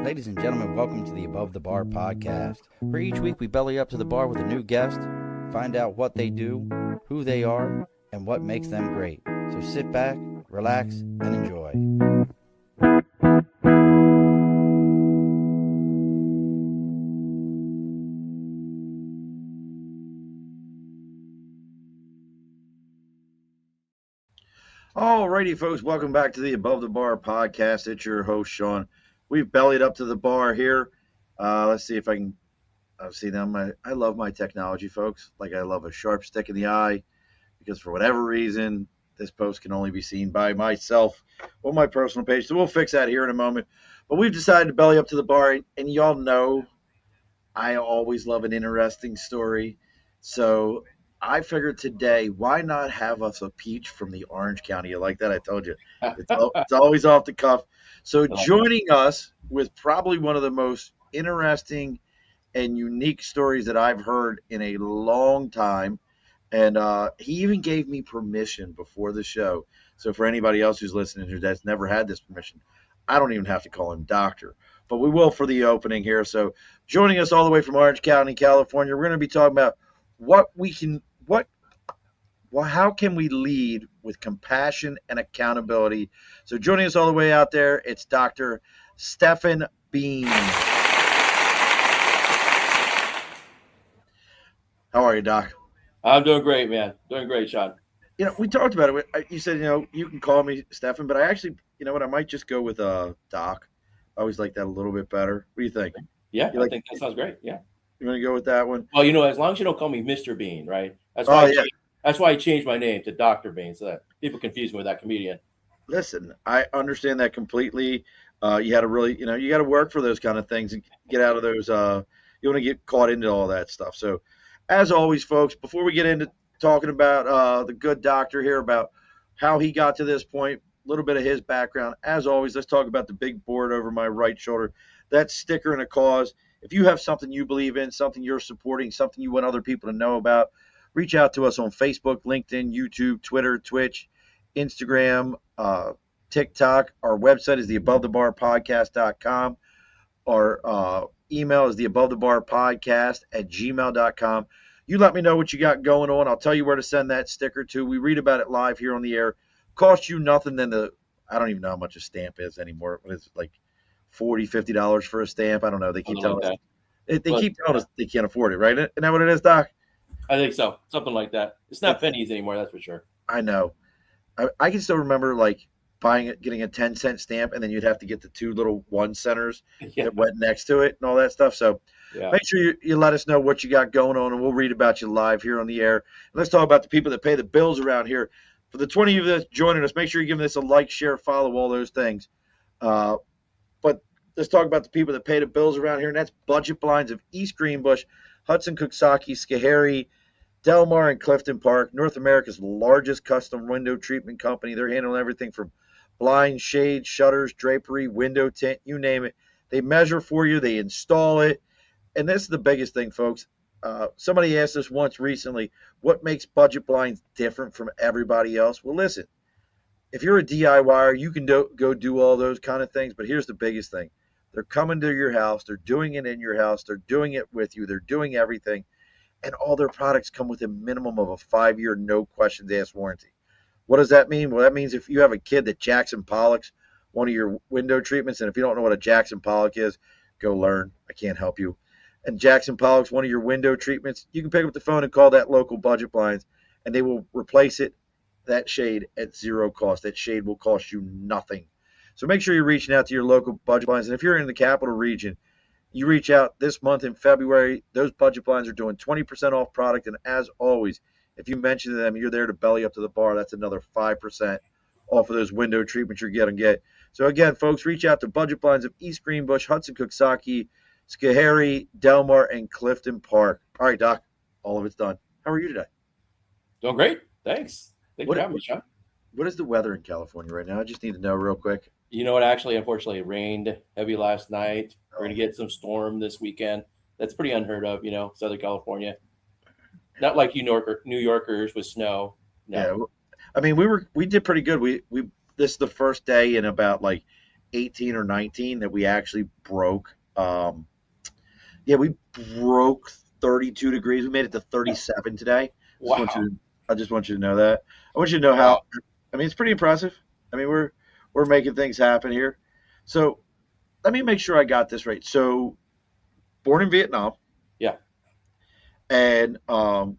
Ladies and gentlemen, welcome to the Above the Bar podcast, where each week we belly up to the bar with a new guest, find out what they do, who they are, and what makes them great. So sit back, relax, and enjoy. Alrighty, folks, welcome back to the Above the Bar podcast. It's your host, Sean. We've bellied up to the bar here. Let's see if I can see them. I love my technology, folks. Like I love a sharp stick in the eye, because for whatever reason, this post can only be seen by myself on my personal page. So we'll fix that here in a moment. But we've decided to belly up to the bar, and y'all know I always love an interesting story. So I figured today, why not have us a peach from the Orange County? You like that? I told you. It's always off the cuff. So joining us with probably one of the most interesting and unique stories that I've heard in a long time. And he even gave me permission before the show. So for anybody else who's listening who that's never had this permission, I don't even have to call him doctor. But we will for the opening here. So joining us all the way from Orange County, California, we're going to be talking about how can we lead with compassion and accountability. So joining us all the way out there, it's Dr. Stefan Bean. How are you, Doc? I'm doing great, man. Doing great, Sean. You know, we talked about it. You said, you can call me Stefan, but I actually, I might just go with Doc. I always like that a little bit better. What do you think? Yeah, I think that sounds great. Yeah. You want to go with that one? Well, as long as you don't call me Mr. Bean, right? That's why I changed my name to Dr. Bean, so that people confuse me with that comedian. Listen, I understand that completely. You had to really, you got to work for those kind of things and get out of those. You want to get caught into all that stuff. So, as always, folks, before we get into talking about the good doctor here, about how he got to this point, a little bit of his background. As always, let's talk about the big board over my right shoulder. That sticker and a cause. If you have something you believe in, something you're supporting, something you want other people to know about, reach out to us on Facebook, LinkedIn, YouTube, Twitter, Twitch, Instagram, TikTok. Our website is theabovethebarpodcast.com. Our email is theabovethebarpodcast@gmail.com. You let me know what you got going on. I'll tell you where to send that sticker to. We read about it live here on the air. Cost you nothing than I don't even know how much a stamp is anymore. It's like $40, $50 for a stamp. I don't know. They keep telling us. They keep telling us they can't afford it, right? Isn't that what it is, Doc? I think so. Something like that. It's not pennies anymore, that's for sure. I know. I can still remember getting a 10-cent stamp, and then you'd have to get the 2 little 1 centers that went next to it and all that stuff. So make sure you let us know what you got going on, and we'll read about you live here on the air. And let's talk about the people that pay the bills around here. For the 20 of you that's joining us, make sure you're giving this a like, share, follow, all those things. But let's talk about the people that pay the bills around here, and that's Budget Blinds of East Greenbush, Hudson, Coxsackie, Schoharie, Del Mar, and Clifton Park, North America's largest custom window treatment company. They're handling everything from blinds, shades, shutters, drapery, window tint, you name it. They measure for you. They install it. And this is the biggest thing, folks. Somebody asked us once recently, what makes Budget Blinds different from everybody else? Well, listen, if you're a DIYer, you can go do all those kind of things. But here's the biggest thing. They're coming to your house. They're doing it in your house. They're doing it with you. They're doing everything. And all their products come with a minimum of a 5-year, no questions asked warranty. What does that mean? Well, that means if you have a kid that Jackson Pollock's one of your window treatments, and if you don't know what a Jackson Pollock is, go learn. I can't help you. And Jackson Pollock's one of your window treatments, you can pick up the phone and call that local Budget Blinds, and they will replace that shade at zero cost. That shade will cost you nothing. So make sure you're reaching out to your local Budget Blinds. And if you're in the capital region, you reach out this month in February. Those Budget Blinds are doing 20% off product. And as always, if you mention to them you're there to belly up to the bar, that's another 5% off of those window treatments you're going to get. So again, folks, reach out to Budget Blinds of East Greenbush, Hudson, Coxsackie, Schoharie, Del Mar, and Clifton Park. All right, Doc, all of it's done. How are you today? Doing great. Thanks. Thanks for having me, Sean. What is the weather in California right now? I just need to know real quick. You know what? Actually, unfortunately, it rained heavy last night. We're going to get some storm this weekend. That's pretty unheard of, Southern California. Not like New Yorkers with snow. No. Yeah, I mean, we did pretty good. We this is the first day in about 18 or 19 that we actually broke. Yeah, we broke 32 degrees. We made it to 37 today. Wow. I just want you to know that. I want you to know Wow. how. I mean, it's pretty impressive. I mean, we're making things happen here. So let me make sure I got this right. So born in Vietnam, Yeah. and now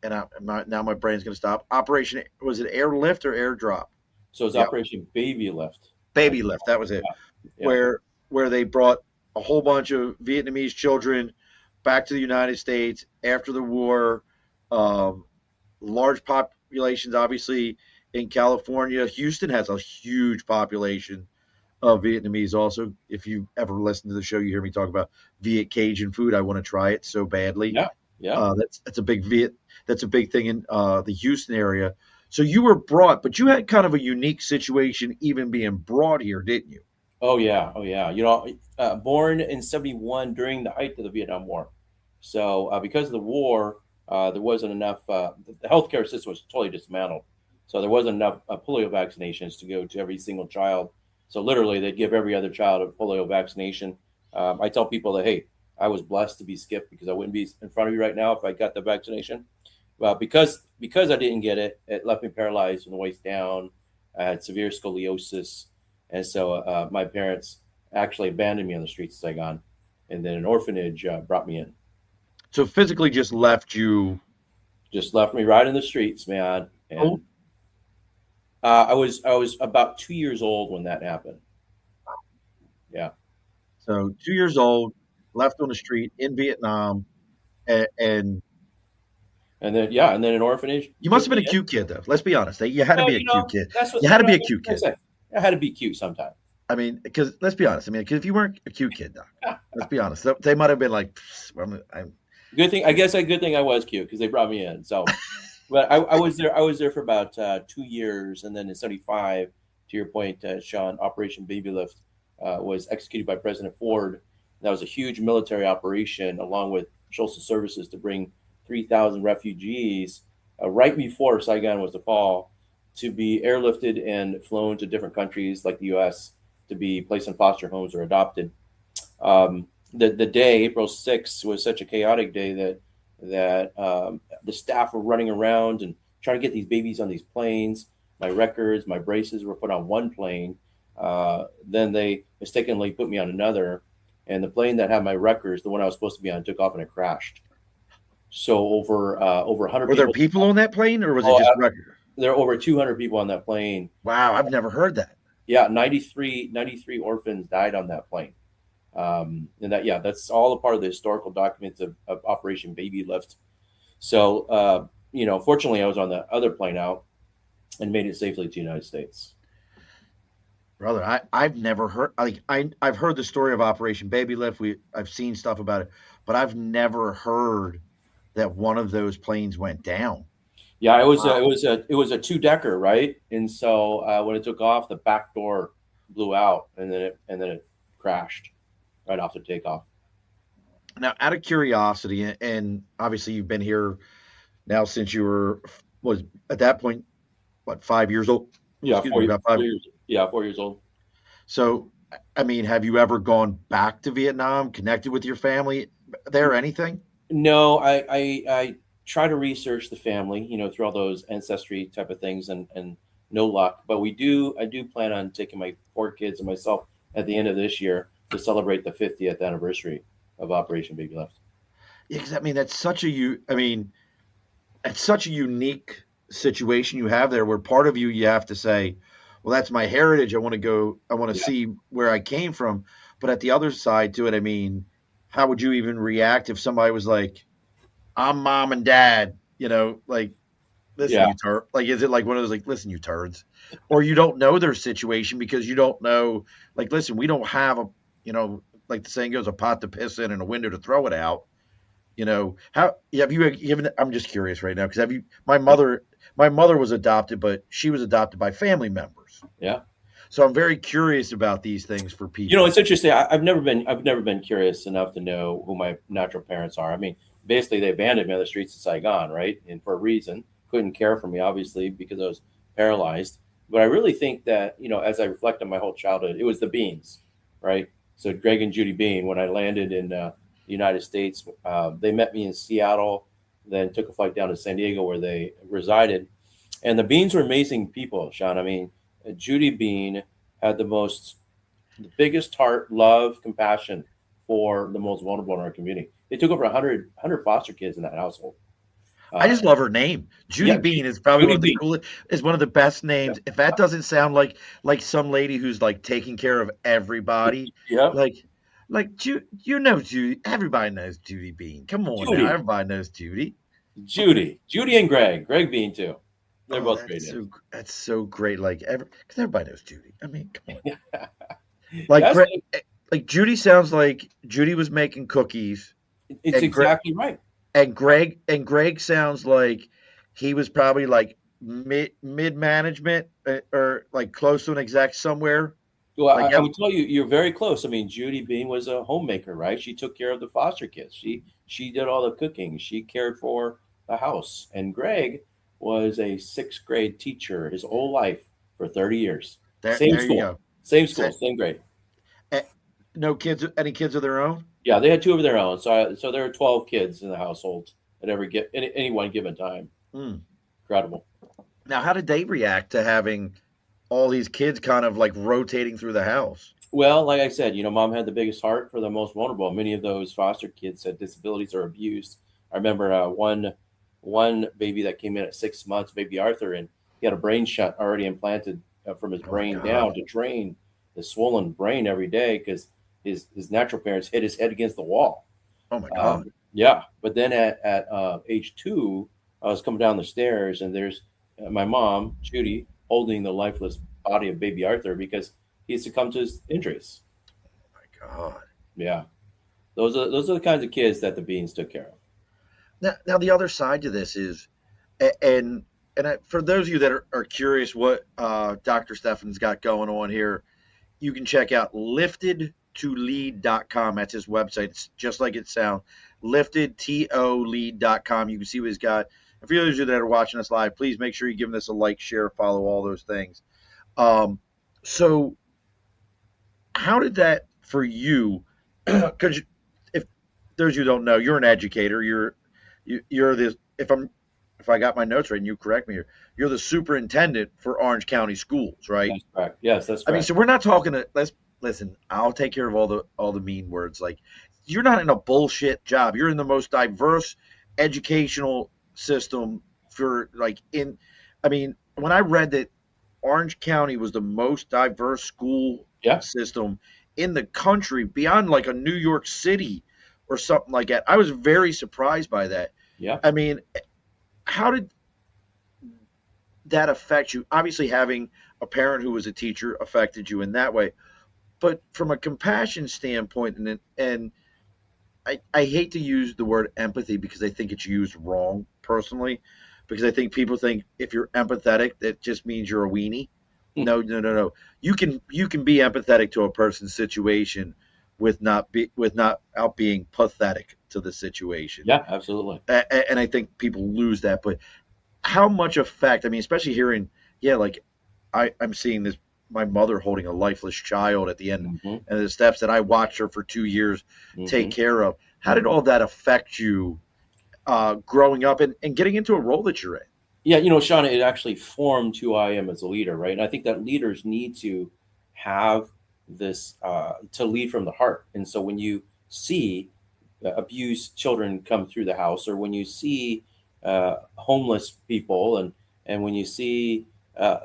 my brain's going to stop. Operation, was it airlift or airdrop? So it's Yeah, Operation Baby Lift. baby lift. That was it. Yeah. Where they brought a whole bunch of Vietnamese children back to the United States after the war. Um, Large populations, obviously, in California. Houston has a huge population of Vietnamese. Also, if you ever listen to the show, you hear me talk about Viet Cajun food. I want to try it so badly. Yeah. Yeah. That's a big Viet. That's a big thing in the Houston area. So you were brought, but you had kind of a unique situation, even being brought here, didn't you? Oh yeah. Oh yeah. Born in '71 during the height of the Vietnam War. So because of the war, there wasn't enough. The healthcare system was totally dismantled. So there wasn't enough polio vaccinations to go to every single child. So literally, they'd give every other child a polio vaccination. I tell people that, hey, I was blessed to be skipped because I wouldn't be in front of you right now if I got the vaccination. Well, because I didn't get it, it left me paralyzed from the waist down. I had severe scoliosis, and so my parents actually abandoned me on the streets of Saigon, and then an orphanage brought me in. So physically, just left you. Just left me right in the streets, man. Oh, And I was about 2 years old when that happened. Yeah, so 2 years old, left on the street in Vietnam, and and then an orphanage you must took have been me a in. cute kid, though. Let's be honest. You had to Well, be a cute kid. that's what You had to be a cute I kid. say. I had to be cute sometime. I mean, because let's be honest. I mean, 'cause if you weren't a cute kid, Doc, let's be honest. They might have been like, I'm Good thing, I guess. A good thing I was cute because they brought me in. So, but I was there. I was there for about 2 years, and then in '75, to your point, Sean, Operation Baby Lift was executed by President Ford. That was a huge military operation, along with social services, to bring 3,000 refugees right before Saigon was to fall, to be airlifted and flown to different countries like the U.S. to be placed in foster homes or adopted. The day April 6th was such a chaotic day that the staff were running around and trying to get these babies on these planes. My records, my braces were put on one plane. Then they mistakenly put me on another, and the plane that had my records, the one I was supposed to be on, took off and it crashed. So over 100 Were there people. people on that plane, or was it Oh, just record? there are over 200 people on that plane. Wow, I've never heard that. Yeah, 93 orphans died on that plane. And that's all a part of the historical documents of Operation Baby Lift. So, fortunately, I was on the other plane out and made it safely to the United States. Brother, I've never heard I've heard the story of Operation Baby Lift. I've seen stuff about it, but I've never heard that one of those planes went down. Yeah, Wow. it was a two-decker, right? And so when it took off, the back door blew out, and then it crashed right off the takeoff. Now, out of curiosity, and obviously you've been here now since you was at that point, what, 5 years old? Yeah, Excuse me, about 5. 4 years. Yeah, 4 years old. So, I mean, have you ever gone back to Vietnam, connected with your family there, anything? No, I try to research the family, through all those ancestry type of things, and no luck. But I do plan on taking my 4 kids and myself at the end of this year to celebrate the 50th anniversary of Operation Baby Lift. Yeah, because I mean, I mean, it's such a unique situation you have there where part of you have to say, well, that's my heritage. I want to go, I want to Yeah, see where I came from. But at the other side to it, I mean, how would you even react if somebody was like, I'm mom and dad, like, listen, yeah, you turd. Like, is it like one of those, like, listen, you turds? Or you don't know their situation because you don't know, like, listen, we don't have like the saying goes, a pot to piss in and a window to throw it out. How have you given? I'm just curious right now because have you? My mother was adopted, but she was adopted by family members. yeah. So I'm very curious about these things for people. It's interesting. I've never been curious enough to know who my natural parents are. I mean, basically, they abandoned me on the streets of Saigon, right? And for a reason, couldn't care for me, obviously, because I was paralyzed. But I really think that, as I reflect on my whole childhood, it was the Beans, right? So Greg and Judy Bean, when I landed in the United States, they met me in Seattle, then took a flight down to San Diego where they resided. And the Beans were amazing people, Sean. I mean, Judy Bean had the biggest heart, love, compassion for the most vulnerable in our community. They took over 100 foster kids in that household. I Uh, just love her name. Judy yeah, Bean is probably one Judy of the Bean. coolest, is one of the best Yeah. names. If that doesn't sound like some lady who's like taking care of everybody, Yep. like Judy, everybody knows Judy Bean. Come on now, Judy. everybody knows Judy. Judy and Greg Bean too. They're Oh, both great names. that's so great. Like because everybody knows Judy. I mean, come on. Like That's like Judy sounds like Judy was making cookies, it's and Greg exactly right. and Greg sounds like he was probably like mid management, or like close to an exec somewhere. Well, Like I would tell you, you're very close. I mean, Judy Bean was a homemaker, right? She took care of the foster kids. She did all the cooking. She cared for the house. And Greg was a sixth grade teacher his whole life for 30 years. Same there you school, go. same Sa- school, same grade. eh, No kids, any kids of their own? Yeah, they had two of their own. So there were 12 kids in the household at any one given time. Mm. Incredible. Now, how did they react to having all these kids kind of like rotating through the house? Well, like I said, mom had the biggest heart for the most vulnerable. Many of those foster kids had disabilities or abused. I remember one baby that came in at 6 months, baby Arthur, and he had a brain shunt already implanted from his Oh my brain God. down to drain the swollen brain every day because his natural parents hit his head against the wall. Oh my God. Yeah, but then at age 2, I was coming down the stairs, and there's my mom, Judy, holding the lifeless body of baby Arthur because he succumbed to his injuries. Oh my God. Yeah, those are the kinds of kids that the Beans took care of. Now the other side to this is, for those of you that are curious what Dr. Stefan's got going on here, you can check out liftedtolead.com. That's his website. It's just like it sounds. Liftedtolead.com. You can see what he's got. And for those of you that are watching us live, please make sure you give this a like, share, follow, all those things. So how did that for you? Because if those of you who don't know, you're an educator. You're this. If I got my notes right, and you correct me here, you're the superintendent for Orange County Schools, right? That's correct. Yes, that's I mean, correct. so we're not talking to. Let's listen. I'll take care of all the mean words. Like, you're not in a bullshit job. You're in the most diverse educational system for like in. I mean, when I read that Orange County was the most diverse school Yeah, system in the country, beyond like a New York City or something like that, I was very surprised by that. yeah. I mean, how did that affect you? Obviously, having a parent who was a teacher affected you in that way, but from a compassion standpoint, and I hate to use the word empathy because I think it's used wrong personally, because I think people think if you're empathetic, that just means you're a weenie. No, no, no, no. You can be empathetic to a person's situation without being pathetic to the situation. Yeah, absolutely. And I think people lose that. But how much effect? I mean, especially hearing, yeah, like I'm seeing this, my mother holding a lifeless child at the end, Hmm. and the steps that I watched her for 2 years take Hmm. care of. How did Hmm. all that affect you growing up and getting into a role that you're in? Yeah, Sean, it actually formed who I am as a leader, right? And I think that leaders need to have this to lead from the heart. And so when you see abused children come through the house, or when you see homeless people, and when you see,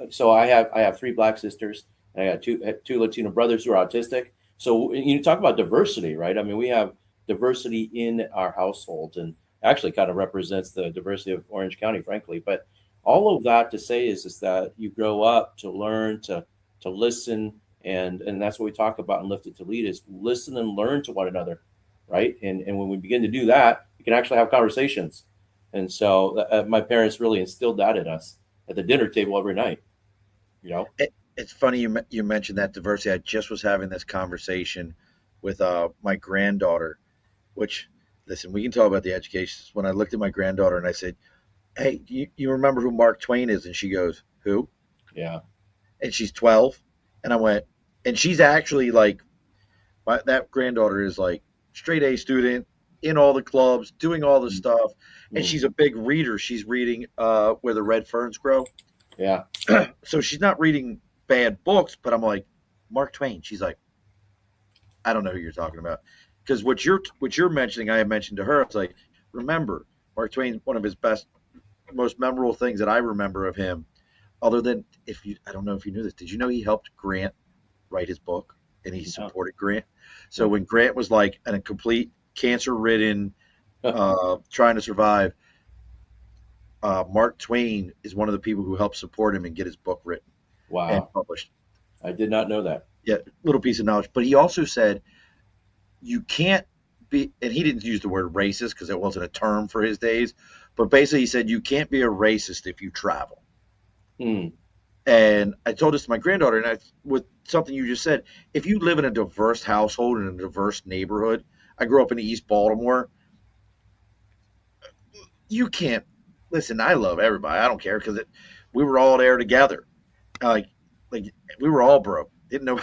so I have three black sisters, and I got two Latino brothers who are autistic. So you talk about diversity, right? I mean, we have diversity in our household, and actually kind of represents the diversity of Orange County, frankly. But all of that to say is that you grow up to learn to listen, and that's what we talk about in Lifted to Lead is listen and learn to one another, right? And when we begin to do that, we can actually have conversations. And so my parents really instilled that in us at the dinner table every night. You know. It's funny you mentioned that diversity. I just was having this conversation with my granddaughter, which, listen, we can talk about the education. When I looked at my granddaughter and I said, "Hey, you remember who Mark Twain is?" And she goes, "Who?" Yeah. and she's 12. And I went, and she's actually like, that granddaughter is like straight A student in all the clubs, doing all the stuff. And Mm. she's a big reader. She's reading Where the Red Ferns Grow. Yeah. So she's not reading bad books, but I'm like, Mark Twain. She's like, I don't know who you're talking about. Because what you're mentioning, I had mentioned to her. It's like, remember, Mark Twain, one of his best, most memorable things that I remember of him, other than, if you, I don't know if you knew this, did you know he helped Grant write his book, and he No. supported Grant? So when Grant was like in a complete cancer-ridden, trying to survive, Mark Twain is one of the people who helped support him and get his book written and Wow. published. I did not know that. Yeah, little piece of knowledge. But he also said you can't be, and he didn't use the word racist because it wasn't a term for his days, but basically he said you can't be a racist if you travel. Mm. And I told this to my granddaughter, and with something you just said, if you live in a diverse household in a diverse neighborhood, I grew up in East Baltimore, you can't, listen, I love everybody. I don't care because we were all there together. Like, like we were all broke. Didn't know.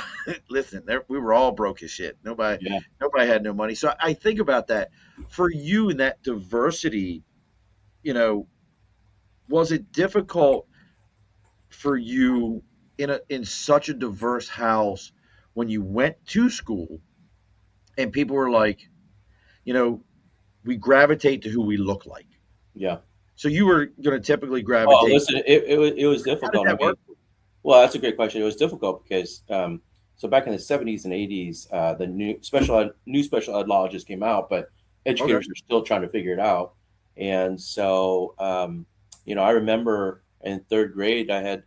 Listen, we were all broke as shit. Yeah. Nobody had no money. So I think about that. For you in that diversity, you know, was it difficult for you in such a diverse house when you went to school and people were like, you know, we gravitate to who we look like. Yeah. So you were going to typically Oh, gravitate. listen, it was How did difficult. I that mean, work? well, that's a great question. It was difficult because so back in the 70s and 80s, the new special ed law just came out, but Okay. educators are still trying to figure it out. And so, I remember in third grade, I had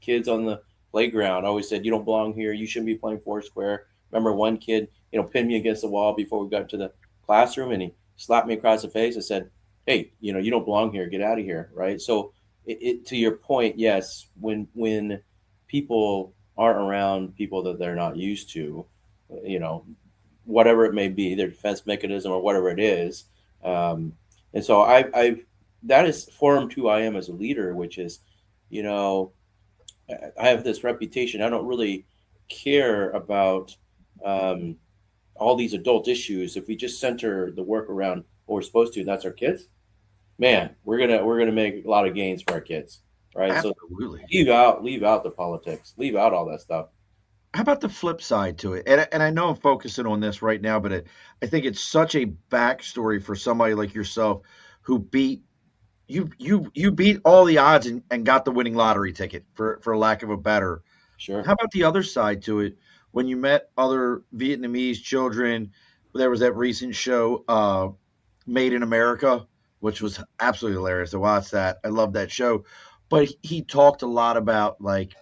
kids on the playground always said, "You don't belong here. You shouldn't be playing Foursquare." Remember one kid, pinned me against the wall before we got to the classroom, and he slapped me across the face and said, "Hey, you don't belong here. Get out of here." Right. So to your point, yes, when people aren't around people that they're not used to, you know, whatever it may be, their defense mechanism or whatever it is, and so I that has formed who I am as a leader, which is, you know, I have this reputation. I don't really care about um, all these adult issues if we just center the work around what we're supposed to. And that's our kids, man, we're gonna make a lot of gains for our kids, right? So Absolutely. leave out the politics, leave out all that stuff. How about the flip side to it? And I know I'm focusing on this right now, but I think it's such a backstory for somebody like yourself who beat you beat all the odds and got the winning lottery ticket for lack of a better. Sure. How about the other side to it? When you met other Vietnamese children, there was that recent show, Made in America, which was absolutely hilarious to watch that. I love that show. But he talked a lot about like,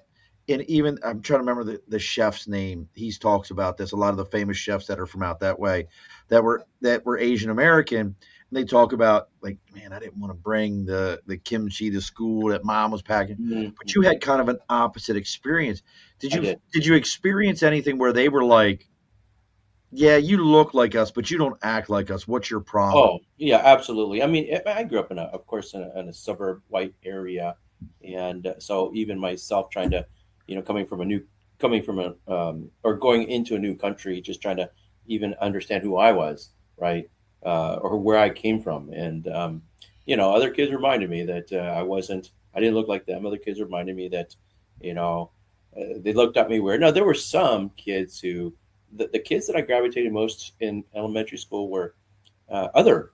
and even I'm trying to remember the chef's name. He talks about this. A lot of the famous chefs that are from out that way, that were Asian American, and they talk about like, man, I didn't want to bring the kimchi to school that mom was packing. But you Mm-hmm. had kind of an opposite experience. Did I you did. did you experience anything where they were like, yeah, you look like us, but you don't act like us. What's your problem? Oh yeah, absolutely. I mean, I grew up of course, in a suburb white area, and so even myself trying to, coming from or going into a new country, just trying to even understand who I was, right, or where I came from, and other kids reminded me that I didn't look like them. Other kids reminded me that, they looked at me weird. Now there were some kids who, the kids that I gravitated most in elementary school were other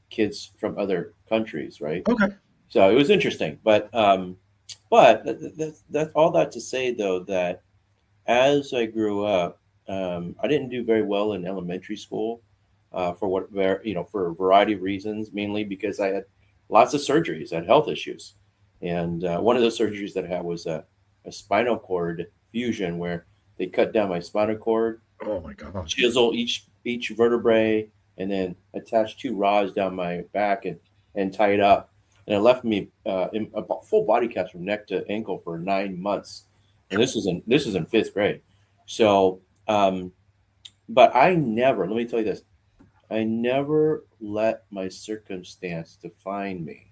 kids from other countries, right? Okay. So it was interesting, but that's all that to say though that as I grew up, I didn't do very well in elementary school for a variety of reasons, mainly because I had lots of surgeries, I had health issues, and one of those surgeries that I had was a spinal cord fusion where they cut down my spinal cord, Oh my gosh. chisel each vertebrae, and then attach two rods down my back and tie it up. And it left me in a full body cast from neck to ankle for 9 months. And this is in fifth grade. So, but I never. Let me tell you this. I never let my circumstance define me.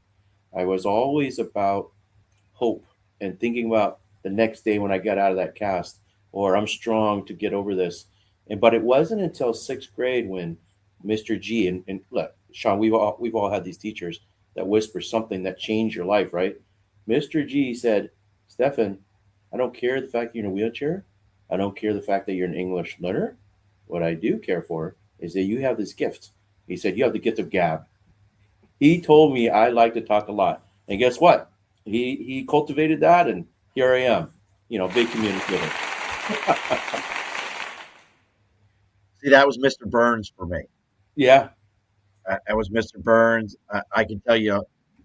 I was always about hope and thinking about the next day when I got out of that cast, or I'm strong to get over this. But it wasn't until sixth grade when Mr. G and look, Sean, we've all had these teachers that whisper something that changed your life, right? Mr. G said, Stefan, I don't care the fact you're in a wheelchair. I don't care the fact that you're an English learner. What I do care for is that you have this gift. He said, you have the gift of gab. He told me I like to talk a lot. And guess what? He cultivated that, and here I am, big communicator. See, that was Mr. Burns for me. Yeah. That was Mr. Burns. I can tell you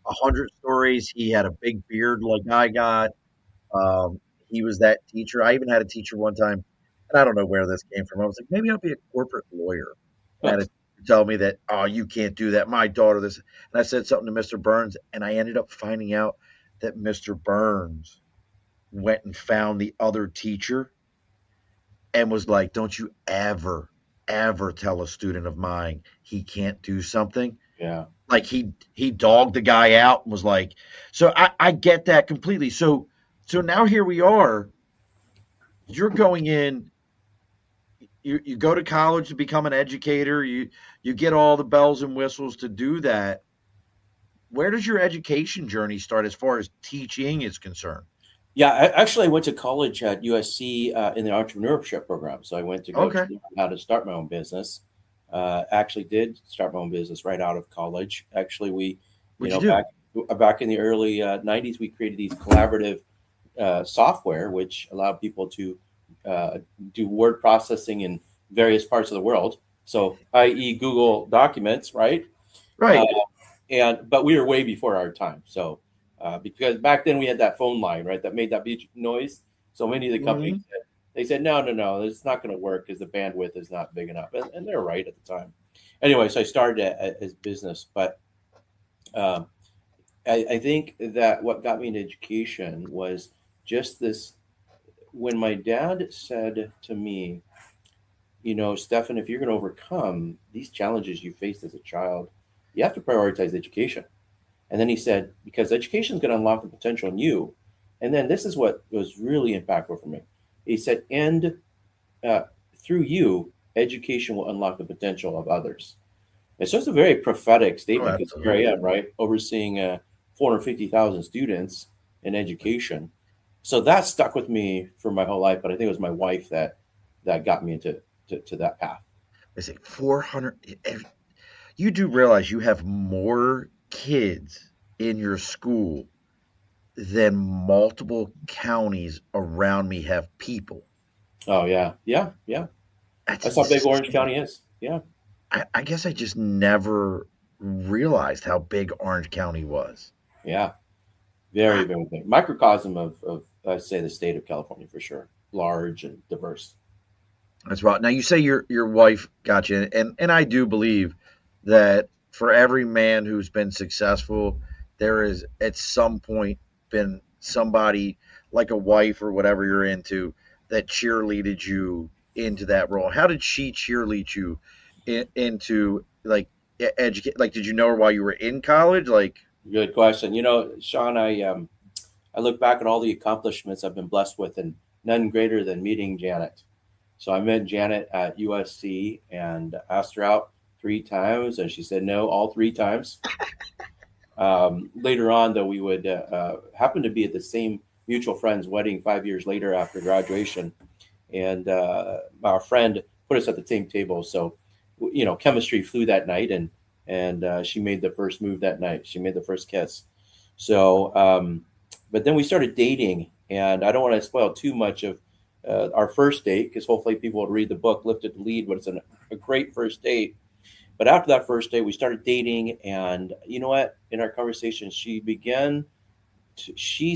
100 stories. He had a big beard like I got. He was that teacher. I even had a teacher one time, and I don't know where this came from. I was like, maybe I'll be a corporate lawyer. And I had a teacher tell me that, oh, you can't do that. My daughter, this. And I said something to Mr. Burns, and I ended up finding out that Mr. Burns went and found the other teacher and was like, don't you ever tell a student of mine he can't do something. Yeah. Like he dogged the guy out and was like, so I get that completely. So now here we are. You're going in. You go to college to become an educator. You get all the bells and whistles to do that. Where does your education journey start as far as teaching is concerned? Yeah, actually, I went to college at USC in the entrepreneurship program. So I went to go to Okay. learn how to start my own business. Actually, did start my own business right out of college. Actually, we, What'd you back do? back in the early '90s, we created these collaborative software, which allowed people to uh, do word processing in various parts of the world. So, i.e., Google Documents, right? Uh, Right. but we were way before our time. So because back then we had that phone line, right, that made that beach noise. So many of the companies Hmm. said no, no, no, it's not going to work because the bandwidth is not big enough, and they're right at the time. Anyway, so I started as business, but um, I think that what got me into education was just this. When my dad said to me, Stefan, if you're going to overcome these challenges you faced as a child, you have to prioritize education. And then he said, because education is going to unlock the potential in you. And then this is what was really impactful for me. He said, and uh, through you, education will unlock the potential of others. It's just a very prophetic Oh, statement because here I absolutely. am, right, overseeing 450,000 students in education. So that stuck with me for my whole life. But I think it was my wife that got me into to that path. I say 400. You do realize you have more kids in your school than multiple counties around me have people. Oh yeah, yeah, yeah. That's That's how big Orange insane. County is. Yeah. I guess I just never realized how big Orange County was. Yeah, very, Ah, very big. Microcosm of I say the state of California for sure. Large and diverse. that's right. Now you say your wife got you, and I do believe that for every man who's been successful, there is at some point been somebody like a wife or whatever you're into that cheerleaded you into that role. How did she cheerlead you into like educate? Like, did you know her while you were in college? Like, Good question. Sean, I look back at all the accomplishments I've been blessed with, and none greater than meeting Janet. So I met Janet at USC and asked her out 3 times, and she said no all 3 times. Later on, though, we would happen to be at the same mutual friend's wedding 5 years later after graduation, and our friend put us at the same table. So, chemistry flew that night, and she made the first move that night. She made the first kiss. So, but then we started dating, and I don't want to spoil too much of our first date because hopefully people will read the book Lifted to Lead, but it's a great first date. But after that first date, we started dating, and you know what? In our conversation, she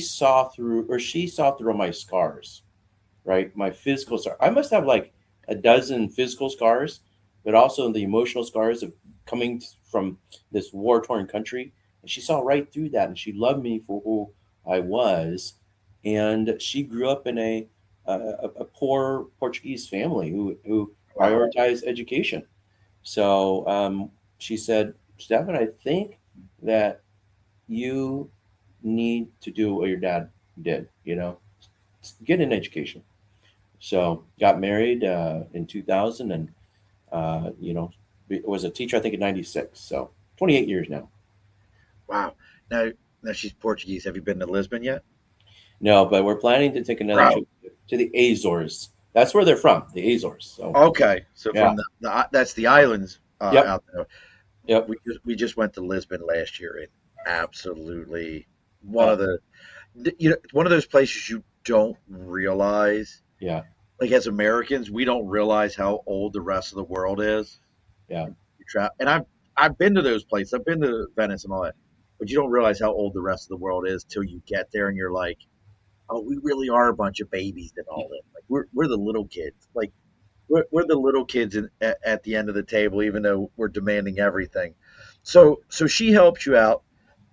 saw through my scars, right? My physical scars. I must have like a dozen physical scars, but also the emotional scars of coming from this war torn country. And she saw right through that, and she loved me for who I was. And she grew up in a poor Portuguese family who wow. prioritized education. So she said, Stefan, I think that you need to do what your dad did, get an education. So got married in 2000, and was a teacher I think in '96. So 28 years now. Wow. Now, now she's Portuguese. Have you been to Lisbon yet? No, but we're planning to take another Bro. trip to the Azores. That's where they're from, the Azores. So Okay. So yeah, from that's the islands yep, out there. yep. We just went to Lisbon last year, and absolutely one Oh, of the one of those places you don't realize, yeah, like as Americans, we don't realize how old the rest of the world is. yeah. And I've been to those places. I've been to Venice and all that, but you don't realize how old the rest of the world is till you get there, and you're like, oh, we really are a bunch of babies and all that. Like we're the little kids. Like we're the little kids at the end of the table, even though we're demanding everything. So she helped you out.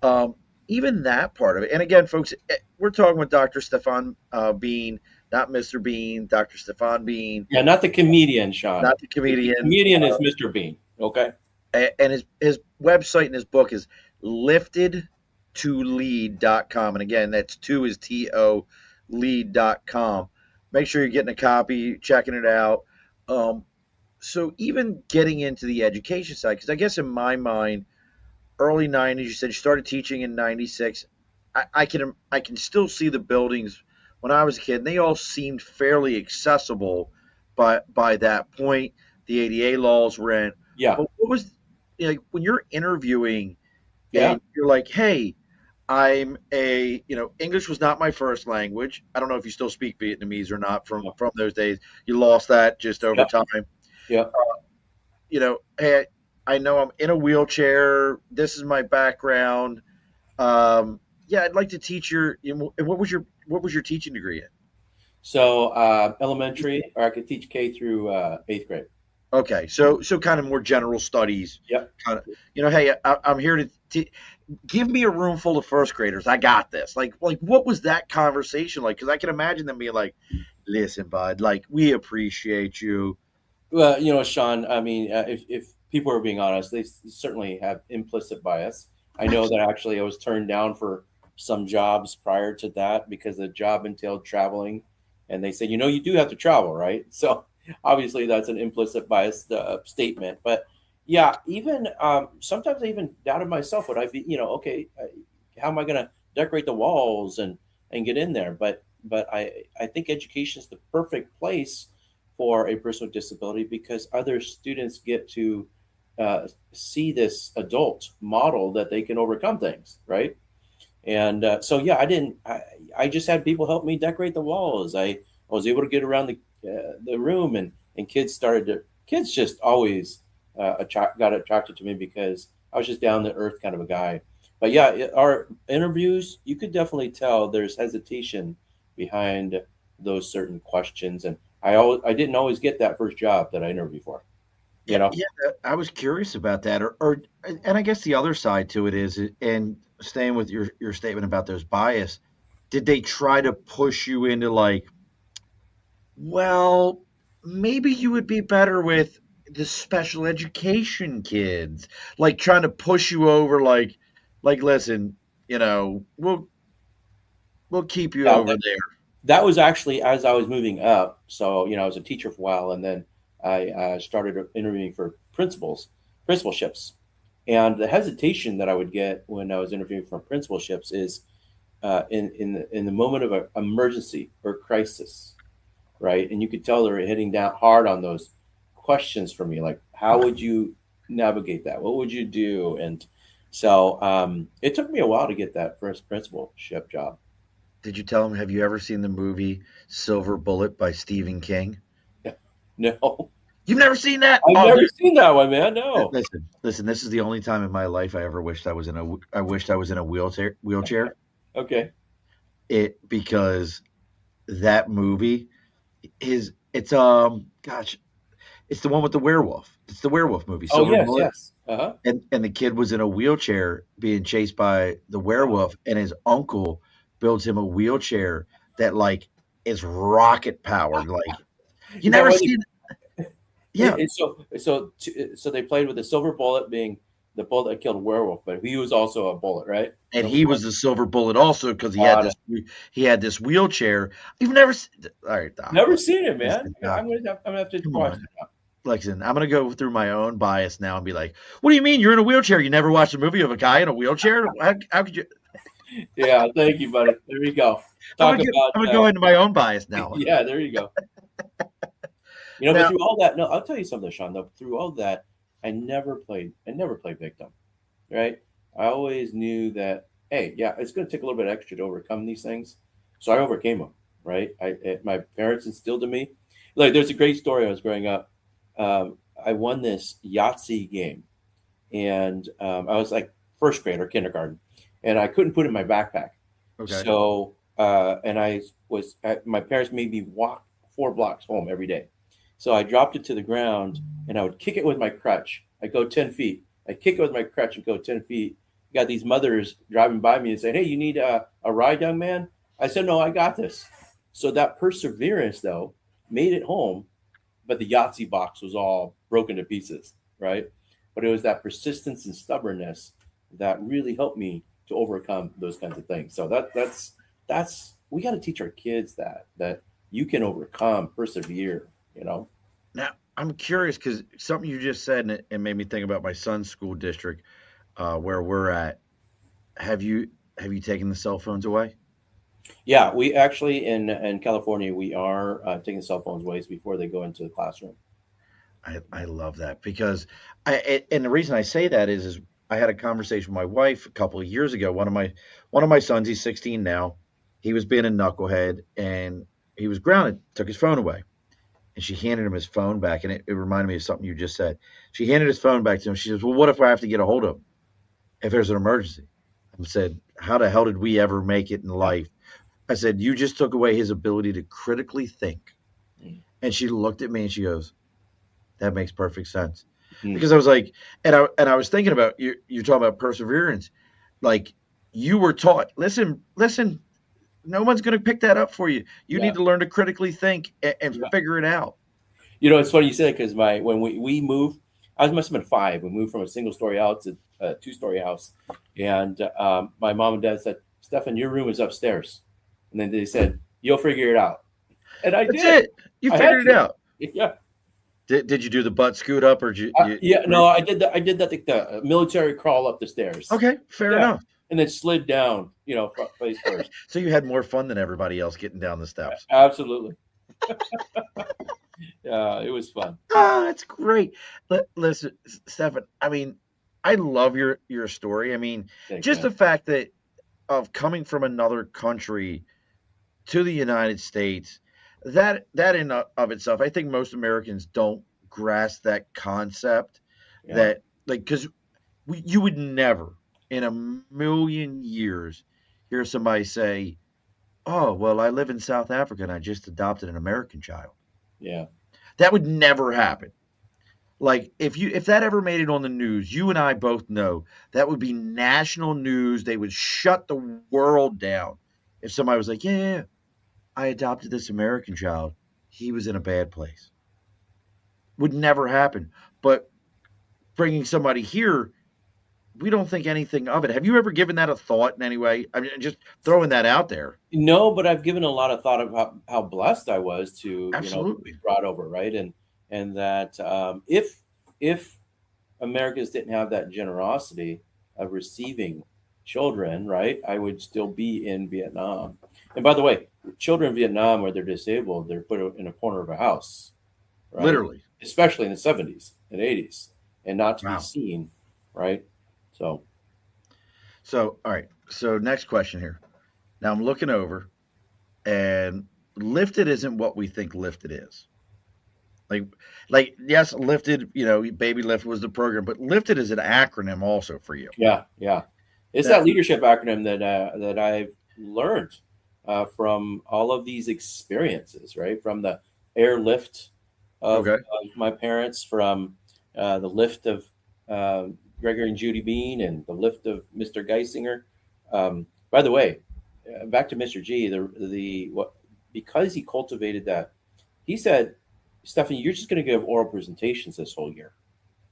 Um, Even that part of it. And again, folks, we're talking with Dr. Stefan Bean, not Mr. Bean, Dr. Stefan Bean, Yeah, not the comedian, Sean. not the The comedian. comedian is Mr. Bean. Okay. And his website and his book is liftedtolead.com. And again, that's two is TO lead.com. Make sure you're getting a copy, checking it out. Um, so even getting into the education side, because I guess in my mind, early 90s, you said you started teaching in 96. I can still see the buildings when I was a kid, and they all seemed fairly accessible by that point. The ADA laws were in. Yeah, But what was, when you're interviewing yeah. and you're like, hey, English was not my first language. I don't know if you still speak Vietnamese or not Yeah, from those days. You lost that just over yeah, time. yeah. Hey, I know I'm in a wheelchair. This is my background. Yeah, I'd like to teach what was your teaching degree in? So elementary, or I could teach K through eighth grade. Okay, so kind of more general studies. Yep. Kind of, hey, I'm here to give me a room full of first graders. I got this. Like what was that conversation like? Because I can imagine them being like, "Listen, bud, like we appreciate you." Well, Sean, I mean, if people are being honest, they certainly have implicit bias. I know that actually I was turned down for some jobs prior to that because the job entailed traveling. And they said, you do have to travel, right? So obviously that's an implicit bias statement. But yeah, even sometimes I even doubted myself. Would I be, okay, how am I going to decorate the walls and get in there? But I think education is the perfect place for a person with disability because other students get to see this adult model that they can overcome things, right? And so yeah, I just had people help me decorate the walls. I was able to get around the room, and kids just always got attracted to me because I was just down to earth kind of a guy. But yeah, our interviews, you could definitely tell there's hesitation behind those certain questions, and I didn't always get that first job that I interviewed for. You Yeah, know, yeah, I was curious about that, and I guess the other side to it is, and staying with your statement about those bias, did they try to push you into like, well, maybe you would be better with the special education kids, like trying to push you over, like listen, we'll keep you yeah, over there. that was actually as I was moving up. So, I was a teacher for a while, and then I started interviewing for principalships. And the hesitation that I would get when I was interviewing for principalships is in the moment of an emergency or crisis, right? And you could tell they're hitting down hard on those questions for me, like how would you navigate that? What would you do? And so it took me a while to get that first principalship job. Did you tell him? Have you ever seen the movie Silver Bullet by Stephen King? No, You've never seen that? I've Oh, never dude. seen that one, man. No. Listen. This is the only time in my life I ever wished I wished I was in a wheelchair. Okay. Because that movie is gosh, it's the one with the werewolf. It's the werewolf movie, Oh Silver yes, Bullet. yes. Uh-huh. And the kid was in a wheelchair being chased by the werewolf, and his uncle builds him a wheelchair that like is rocket powered. Like you Is that never why seen. Yeah. so they played with the silver bullet being the bullet that killed a werewolf, but he was also a bullet, right? And So he was the silver bullet also because got it. he had this wheelchair. You've never all right, Doc. Never seen it, man. Listen, Doc, I'm gonna have to come watch on. it now. Listen, I'm gonna go through my own bias now and be like, "What do you mean you're in a wheelchair? You never watched a movie of a guy in a wheelchair? How could you?" Yeah, thank you, buddy. There you go. Talk about I'm gonna go into my own bias now. yeah, there you go. But Now, through all that, no, I'll tell you something, Sean. Though through all that, I never played victim, right? I always knew that, hey, yeah, it's going to take a little bit extra to overcome these things, so I overcame them, right? My parents instilled in me. Like, there's a great story. I was growing up. I won this Yahtzee game, and I was like first grade or kindergarten, and I couldn't put it in my backpack. okay. So, and my parents made me walk 4 blocks home every day. So I dropped it to the ground and I would kick it with my crutch. I'd go 10 feet. I'd kick it with my crutch and go 10 feet. You got these mothers driving by me and saying, hey, you need a ride, young man? I said, no, I got this. So that perseverance, though, made it home, but the Yahtzee box was all broken to pieces, right? But it was that persistence and stubbornness that really helped me to overcome those kinds of things. So that's we got to teach our kids that you can overcome, persevere. Now, I'm curious because something you just said and it made me think about my son's school district where we're at. Have you taken the cell phones away? Yeah, we actually in California we are taking cell phones away before they go into the classroom. I love that because and the reason I say that is I had a conversation with my wife a couple of years ago. One of my sons, he's 16 now. He was being a knucklehead and he was grounded. Took his phone away, and she handed him his phone back. And it reminded me of something you just said. She handed his phone back to him. She says, "Well, what if I have to get a hold of him if there's an emergency?" I said, "How the hell did we ever make it in life?" I said, "You just took away his ability to critically think." Mm. And she looked at me and she goes, "That makes perfect sense." Mm. Because I was like, and I was thinking about you're talking about perseverance. Like you were taught, listen, no one's going to pick that up for you. You Yeah. need to learn to critically think and Yeah. figure it out. It's funny you said because when we moved, I must have been 5. We moved from a single story house to a 2-story house, and my mom and dad said, "Stefan, your room is upstairs," and then they said, "You'll figure it out," and I That's did. it. You I had figured it to. out. Yeah. Did you do the butt scoot up or did you Yeah, no, I did that. I did that, like the military crawl up the stairs. Okay, fair Yeah, enough. and then slid down, face first. So you had more fun than everybody else getting down the steps. Absolutely. Yeah, it was fun. Oh, that's great. Listen, Stefan, I mean, I love your story. I mean, Thanks, just man. the fact that of coming from another country to the United States, that in of itself, I think most Americans don't grasp that concept Yeah, that like because you would never in a million years hear somebody say, "Oh, well, I live in South Africa and I just adopted an American child." yeah, That would never happen. Like if that ever made it on the news, you and I both know that would be national news. They would shut the world down if somebody was like, "Yeah, yeah, yeah, I adopted this American child. He was in a bad place." Would never happen. But bringing somebody here, we don't think anything of it. Have you ever given that a thought in any way? I mean, just throwing that out there. no, but I've given a lot of thought about how blessed I was to be Absolutely. brought over, right? And that if Americans didn't have that generosity of receiving children, right, I would still be in Vietnam. And by the way, children in Vietnam, where they're disabled, they're put in a corner of a house, right? Literally. Especially in the 70s and 80s, and not to be Wow. seen, right? So, So, all right. So, next question here. Now I'm looking over, and lifted isn't what we think lifted is. Like, yes, lifted. Baby lift was the program, but lifted is an acronym also for you. yeah, yeah. It's That that leadership acronym that I've learned from all of these experiences, right? From the airlift of, okay. of my parents, from the lift of Gregory and Judy Bean, and the lift of Mr. Geisinger. By the way, back to Mr. G, the what because he cultivated that, he said, Stephanie, you're just going to give oral presentations this whole year,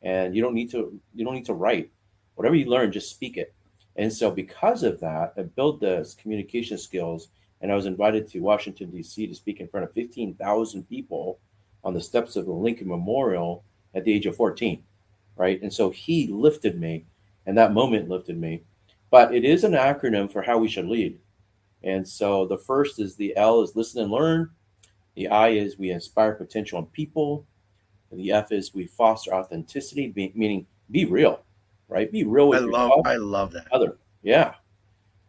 and you don't need to write. whatever you learn, just speak it. And so because of that, I built the communication skills, and I was invited to Washington, D.C. to speak in front of 15,000 people on the steps of the Lincoln Memorial at the age of 14, right? And so he lifted me, and that moment lifted me. But it is an acronym for how we should lead. And so the first is the L is listen and learn. The I is we inspire potential in people. And the F is we foster authenticity, meaning be real, right? Be real with yourself, I love that. other. Yeah.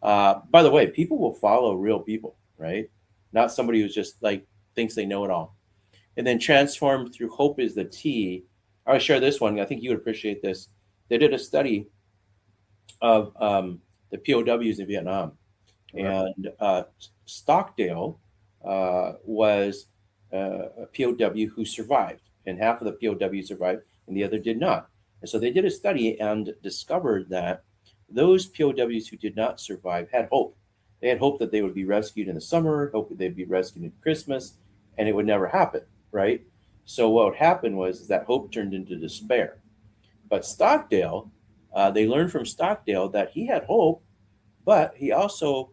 By the way, people will follow real people, right? Not somebody who's just like thinks they know it all. And then transform through hope is the T. I'll share this one. I think you would appreciate this. They did a study of the POWs in Vietnam, Right. and Stockdale was a POW who survived, and half of the POWs survived, and the other did not. And so they did a study and discovered that those POWs who did not survive had hope. They had hope that they would be rescued in the summer, hope that they'd be rescued in Christmas, and it would never happen, right? So what happened was that hope turned into despair. But Stockdale, they learned from Stockdale that he had hope, but he also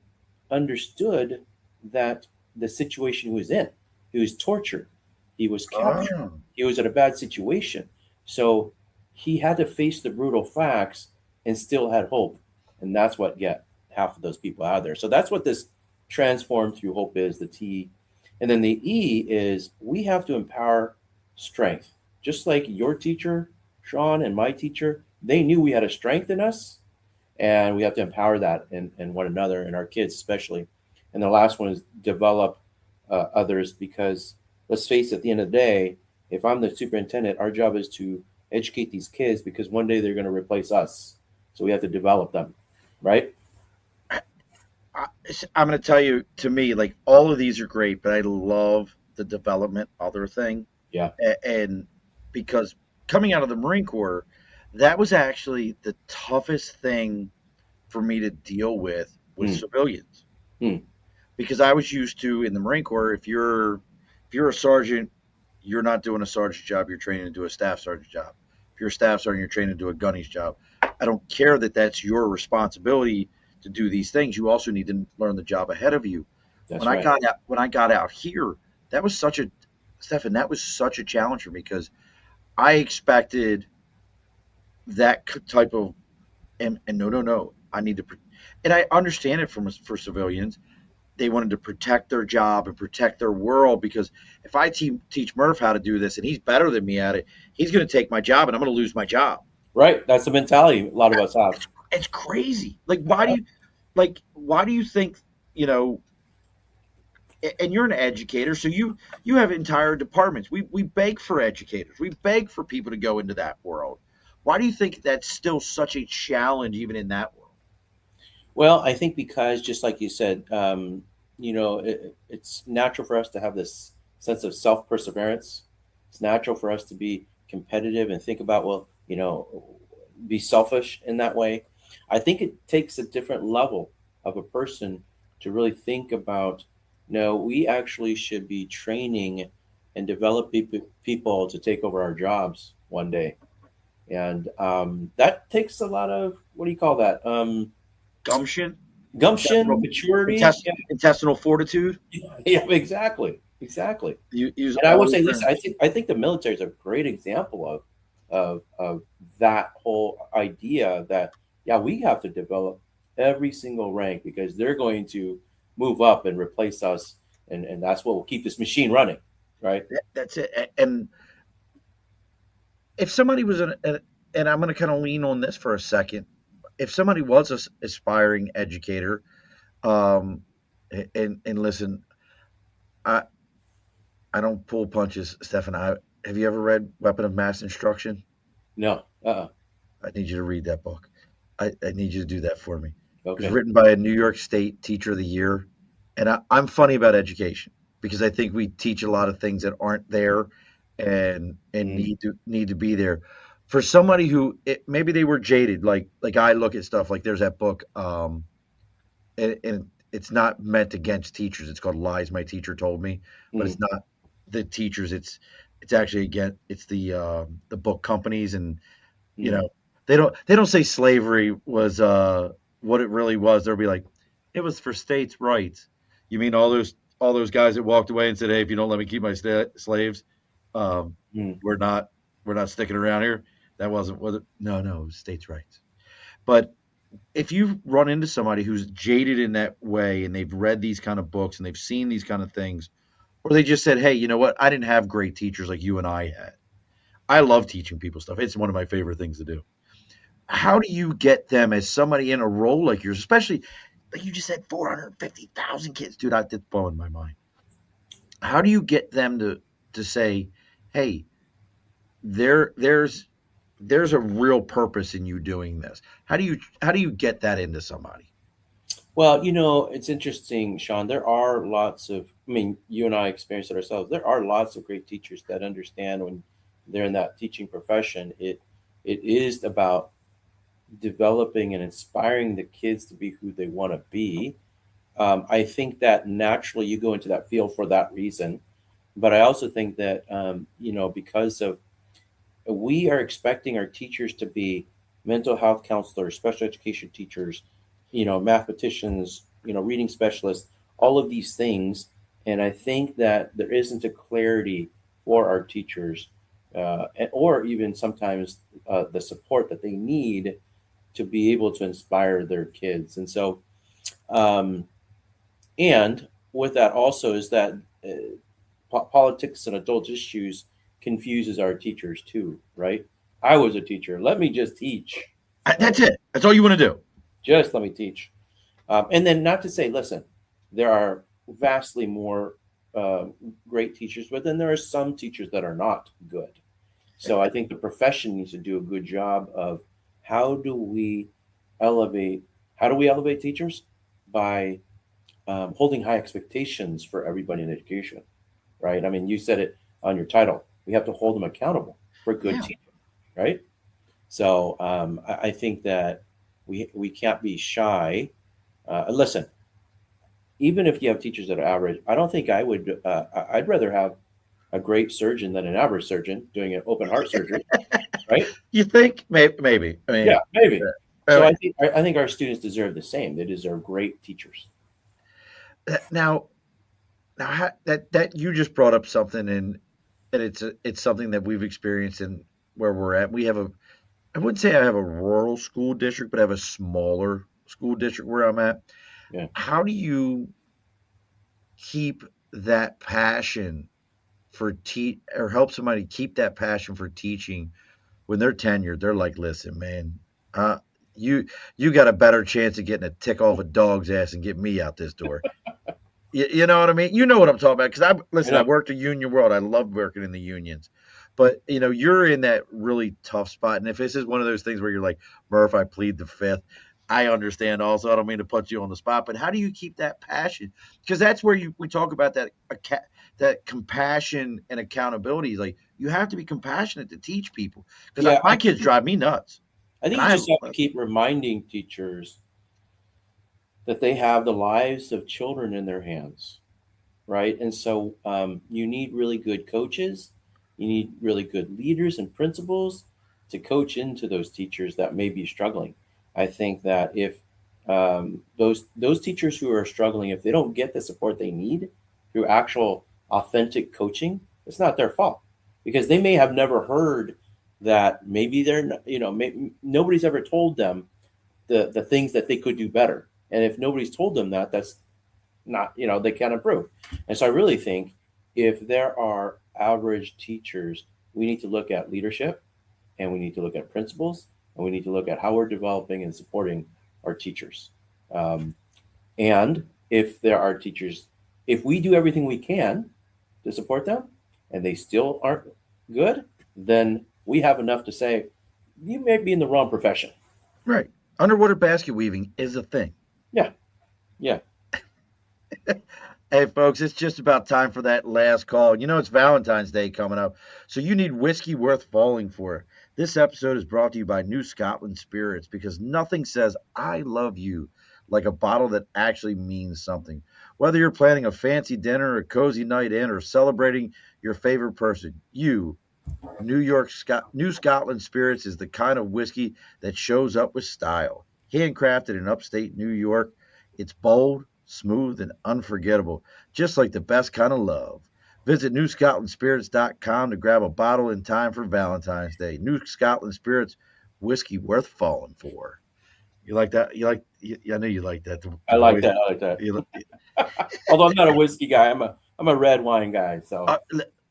understood that the situation he was in, he was tortured, he was captured, Oh, he was in a bad situation. So he had to face the brutal facts and still had hope. And that's what get half of those people out of there. So that's what this transform through hope is, the T. And then the E is we have to empower strength. Just like your teacher, Sean, and my teacher, they knew we had a strength in us, and we have to empower that in one another and our kids especially. And the last one is develop others, because let's face it, at the end of the day, if I'm the superintendent, our job is to educate these kids because one day they're going to replace us, so we have to develop them, right? I, I'm going to tell you, to me, like all of these are great, but I love the development other thing. Yeah. And because coming out of the Marine Corps, that was actually the toughest thing for me to deal with Hmm. civilians, Hmm. because I was used to in the Marine Corps, if you're a sergeant, you're not doing a sergeant job, you're training to do a staff sergeant job. If you're a staff sergeant, you're training to do a gunny's job. I don't care that that's your responsibility to do these things. You also need to learn the job ahead of you. That's right. When I got out here, that was such a Stefan, that was such a challenge for me because I expected that type of and no, no, no. I need to, and I understand it from for civilians. They wanted to protect their job and protect their world, because if I teach Murph how to do this and he's better than me at it, he's going to take my job and I'm going to lose my job. Right. That's the mentality a lot of us have. It's crazy. Yeah. Why do you think, you know, and you're an educator, so you have entire departments. We beg for educators. We beg for people to go into that world. Why do you think that's still such a challenge even in that world? Well, I think because just like you said, it's natural for us to have this sense of self perseverance. It's natural for us to be competitive and think about, well, be selfish in that way. I think it takes a different level of a person to really think about, no, we actually should be training and develop people to take over our jobs one day. And that takes a lot of, what do you call that? Gumption, Gumption, intestinal, maturity. Yeah, intestinal fortitude. yeah, exactly, exactly. You use And I all will the say this: terms. I think the military is a great example of that whole idea that, yeah, we have to develop every single rank because they're going to move up and replace us, and that's what will keep this machine running, right? That's it. And if somebody was and I'm going to kind of lean on this for a second. If somebody was an aspiring educator, um, and listen, I I don't pull punches, Stefan. Have you ever read Weapon of Mass Instruction? No, I need you to read that book. I need you to do that for me. It was okay. written by a New York State Teacher of the Year, and I'm funny about education because I think we teach a lot of things that aren't there, and Mm, need to be there. For somebody who maybe they were jaded, like I look at stuff like there's that book, and it's not meant against teachers. It's called Lies My Teacher Told Me, but mm, it's not the teachers. It's actually again it's the book companies and you mm, know. They don't say slavery was what it really was. They'll be like, it was for states' rights. You mean all those guys that walked away and said, hey, if you don't let me keep my slaves, um, Mm. we're not sticking around here. That wasn't was it? No, no, it was states' rights. But if you run into somebody who's jaded in that way and they've read these kind of books and they've seen these kind of things, or they just said, hey, you know what? I didn't have great teachers like you and I had. I love teaching people stuff. It's one of my favorite things to do. How do you get them as somebody in a role like yours, especially like you just said, 450,000 kids, dude? That's blowing my mind. How do you get them to say, hey, there's a real purpose in you doing this? How do you get that into somebody? Well, it's interesting, Sean. There are lots of, I mean, you and I experienced it ourselves. There are lots of great teachers that understand when they're in that teaching profession. It is about developing and inspiring the kids to be who they want to be. I think that naturally you go into that field for that reason. But I also think that, because of we are expecting our teachers to be mental health counselors, special education teachers, mathematicians, reading specialists, all of these things. And I think that there isn't a clarity for our teachers, or even sometimes the support that they need to be able to inspire their kids. And so, um, and with that also is that politics and adult issues confuses our teachers too, right? I was a teacher. Let me just teach, right? That's it. That's all you want to do. Just let me teach. And then not to say, listen, there are vastly more uh, great teachers, but then there are some teachers that are not good. So I think the profession needs to do a good job of how do we elevate, how do we elevate teachers? By holding high expectations for everybody in education, right? I mean, you said it on your title. We have to hold them accountable for good Yeah. teaching, right? So I think that we can't be shy. Listen, even if you have teachers that are average, I don't think I would. I'd rather have a great surgeon than an average surgeon doing an open heart surgery, right? You think? Maybe. I Yeah, mean, maybe. So uh, I think our students deserve the same. They deserve great teachers. now, that you just brought up something, and it's something that we've experienced in where we're at. We have I wouldn't say I have a rural school district, but I have a smaller school district where I'm at. Yeah, How do you keep that passion or help somebody keep that passion for teaching when they're tenured? They're like, listen, man, uh, you you got a better chance of getting a tick off a dog's ass and get me out this door. You know what I mean? You know what I'm talking about? Because I listen, I know. worked a union world. I love working in the unions, but you're in that really tough spot. And if this is one of those things where you're like, Murph, I plead the fifth. I understand. Also, I don't mean to put you on the spot, but how do you keep that passion? Because that's where we talk about that compassion and accountability. Like you have to be compassionate to teach people. Because Yeah, my kids drive me nuts, I think and you I have just have to keep reminding teachers that they have the lives of children in their hands, right? And so you need really good coaches, you need really good leaders and principals to coach into those teachers that may be struggling. I think that if those teachers who are struggling, if they don't get the support they need through actual authentic coaching, it's not their fault because they may have never heard that maybe nobody's ever told them the things that they could do better. And if nobody's told them that, that's not, they can't improve. And so I really think if there are average teachers, we need to look at leadership and we need to look at principles and we need to look at how we're developing and supporting our teachers. Um, and if there are teachers, if we do everything we can to support them and they still aren't good, then we have enough to say, you may be in the wrong profession. right. Underwater basket weaving is a thing. Yeah. Yeah. Hey, folks, it's just about time for that last call. It's Valentine's Day coming up, so you need whiskey worth falling for. This episode is brought to you by New Scotland Spirits because nothing says I love you like a bottle that actually means something. Whether you're planning a fancy dinner, a cozy night in, or celebrating your favorite person, you New Scotland Spirits is the kind of whiskey that shows up with style. Handcrafted in upstate New York, it's bold, smooth, and unforgettable, just like the best kind of love. Visit newscotlandspirits.com to grab a bottle in time for Valentine's Day. New Scotland Spirits, whiskey worth falling for. You like that? I know you like that. The I like voice. that. I like that. You, Although I'm not a whiskey guy, I'm a red wine guy. So all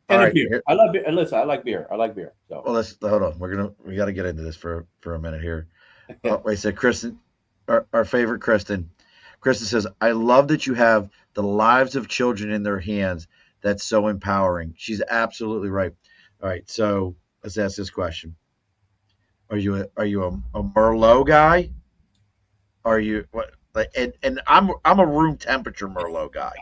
and a right. beer. I love beer. And listen, I like beer. I like beer. So Well, let's hold on. We got to get into this for a minute here. Oh, wait, so Kristen, our favorite Kristen. Kristen says, "I love that you have the lives of children in their hands. That's so empowering." She's absolutely right. All right, so let's ask this question: Are you a Merlot guy? Are you what? And I'm a room temperature Merlot guy.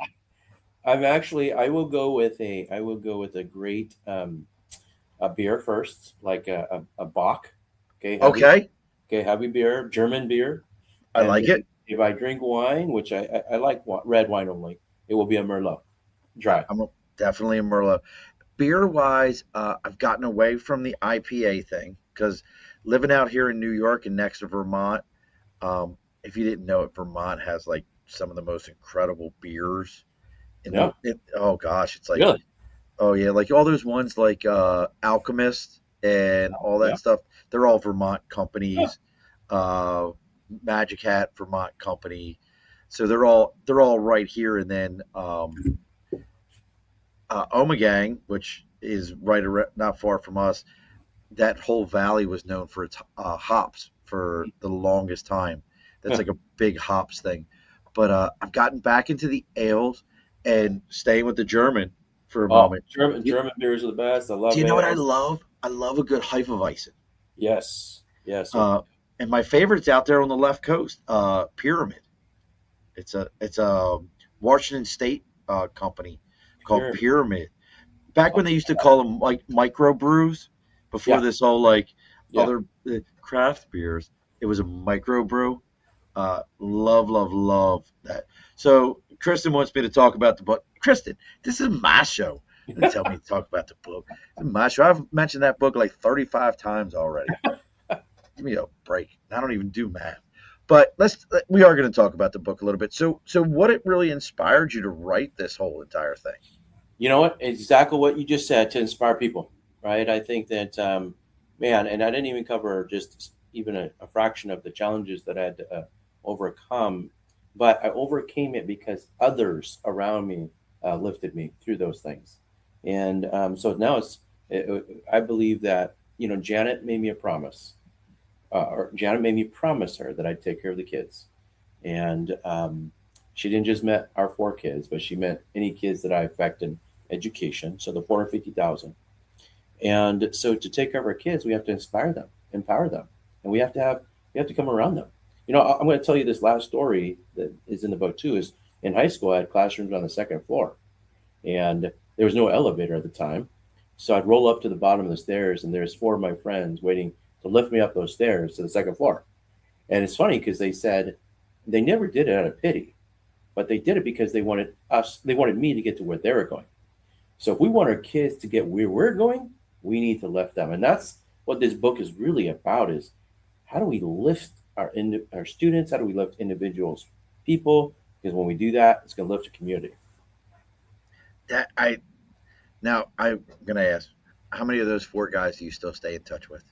I will go with a great a beer first, like a Bock, okay, Okay, heavy beer, German beer, I and like then it. if I drink wine, which I like red wine only, it will be a Merlot, dry. Definitely a Merlot. Beer wise, I've gotten away from the IPA thing because living out here in New York and next to Vermont, if you didn't know it, Vermont has like some of the most incredible beers. Yeah, Oh gosh, it's like, really. oh yeah, like all those ones like Alchemist and all Yeah, that stuff. They're all Vermont yeah. companies. Uh, Magic Hat, Vermont company. So they're all right here. And then Omegang, which is not far from us, that whole valley was known for its hops for the longest time. That's like a big hops thing. But I've gotten back into the ales and staying with the German for a Oh, moment. You, German beers are the best. I do love you know what I ales. love? I love a good Hefeweizen. Yes, yes, sir. Uh, and my favorite's out there on the left coast, Pyramid. It's a Washington State company called Pyramid. Pyramid. Back when they used to call them like micro brews, before Yeah, this whole like yeah. other craft beers, it was a micro brew. Love, love, love that. So Kristen wants me to talk about the book. Kristen, this is my show. Don't tell me to talk about the book. This is my show. I've mentioned that book like 35 times already. Give me a break. I don't even do math. But we are going to talk about the book a little bit. So what it really inspired you to write this whole entire thing? You know what? Exactly what you just said to inspire people, right? I think that, man, and I didn't even cover just even a fraction of the challenges that I had to overcome, but I overcame it because others around me lifted me through those things. And so now I believe that, Janet made me a promise, or Janet made me promise her that I'd take care of the kids. And she didn't just met our four kids, but she met any kids that I affect in education. So the 450,000. And so to take care of our kids, we have to inspire them, empower them, and we have to come around them. I'm going to tell you this last story that is in the book too. Is in high school, I had classrooms on the second floor, and there was no elevator at the time. So I'd roll up to the bottom of the stairs, and there's four of my friends waiting to lift me up those stairs to the second floor. And it's funny because they said they never did it out of pity, but they did it because they wanted me to get to where they were going. So if we want our kids to get where we're going, we need to lift them. And that's what this book is really about: is how do we lift our students? How do we lift individuals, people? Because when we do that, it's going to lift the community. That I Now I'm going to ask, how many of those four guys do you still stay in touch with?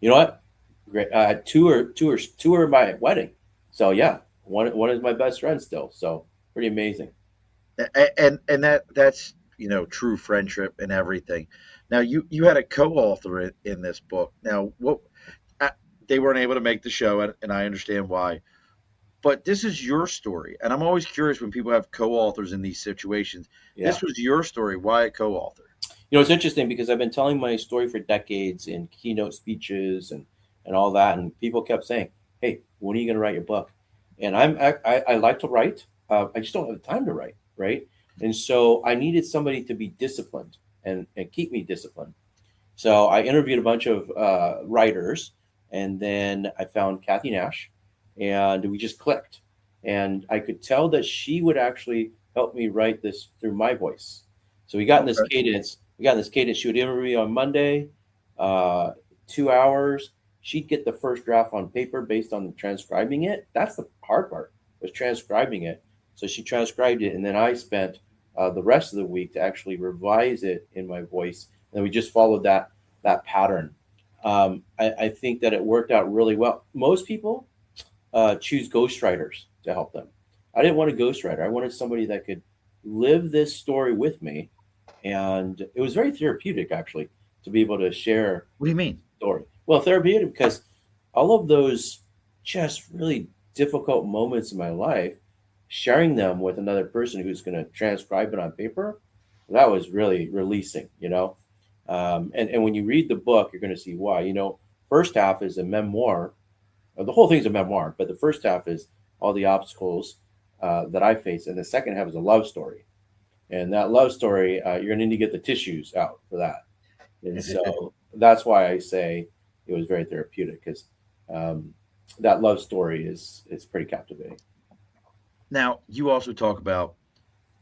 You know what? Great. Two are my wedding. So yeah, one is my best friend still. So pretty amazing. And that's true friendship and everything. Now you had a co-author in this book. Now what uh, they weren't able to make the show, and I understand why. But this is your story, and I'm always curious when people have co-authors in these situations. Yeah. This was your story. Why a co-author? It's interesting because I've been telling my story for decades in keynote speeches and all that, and people kept saying, "Hey, when are you going to write your book?" And I like to write. I just don't have the time to write, right? And so I needed somebody to be disciplined and keep me disciplined. So I interviewed a bunch of writers, and then I found Kathy Nash, and we just clicked. And I could tell that she would actually help me write this through my voice. So we got in this Okay. cadence. we got in this cadence. She would interview on Monday, uh, 2 hours. She'd get the first draft on paper based on transcribing it. That's the hard part, was transcribing it. So she transcribed it, and then I spent the rest of the week to actually revise it in my voice. And we just followed that pattern. I think that it worked out really well. Most people choose ghostwriters to help them. I didn't want a ghostwriter. I wanted somebody that could live this story with me, and it was very therapeutic actually to be able to share What do you mean? the story. Well, therapeutic because all of those just really difficult moments in my life, sharing them with another person who's going to transcribe it on paper, that was really releasing, you know. And when you read the book, you're going to see why. You know, first half is a memoir. The whole thing's a memoir, but the first half is all the obstacles that I face, and the second half is a love story. And that love story, you're going to need to get the tissues out for that. And so that's why I say it was very therapeutic, because um, that love story is pretty captivating. Now, you also talk about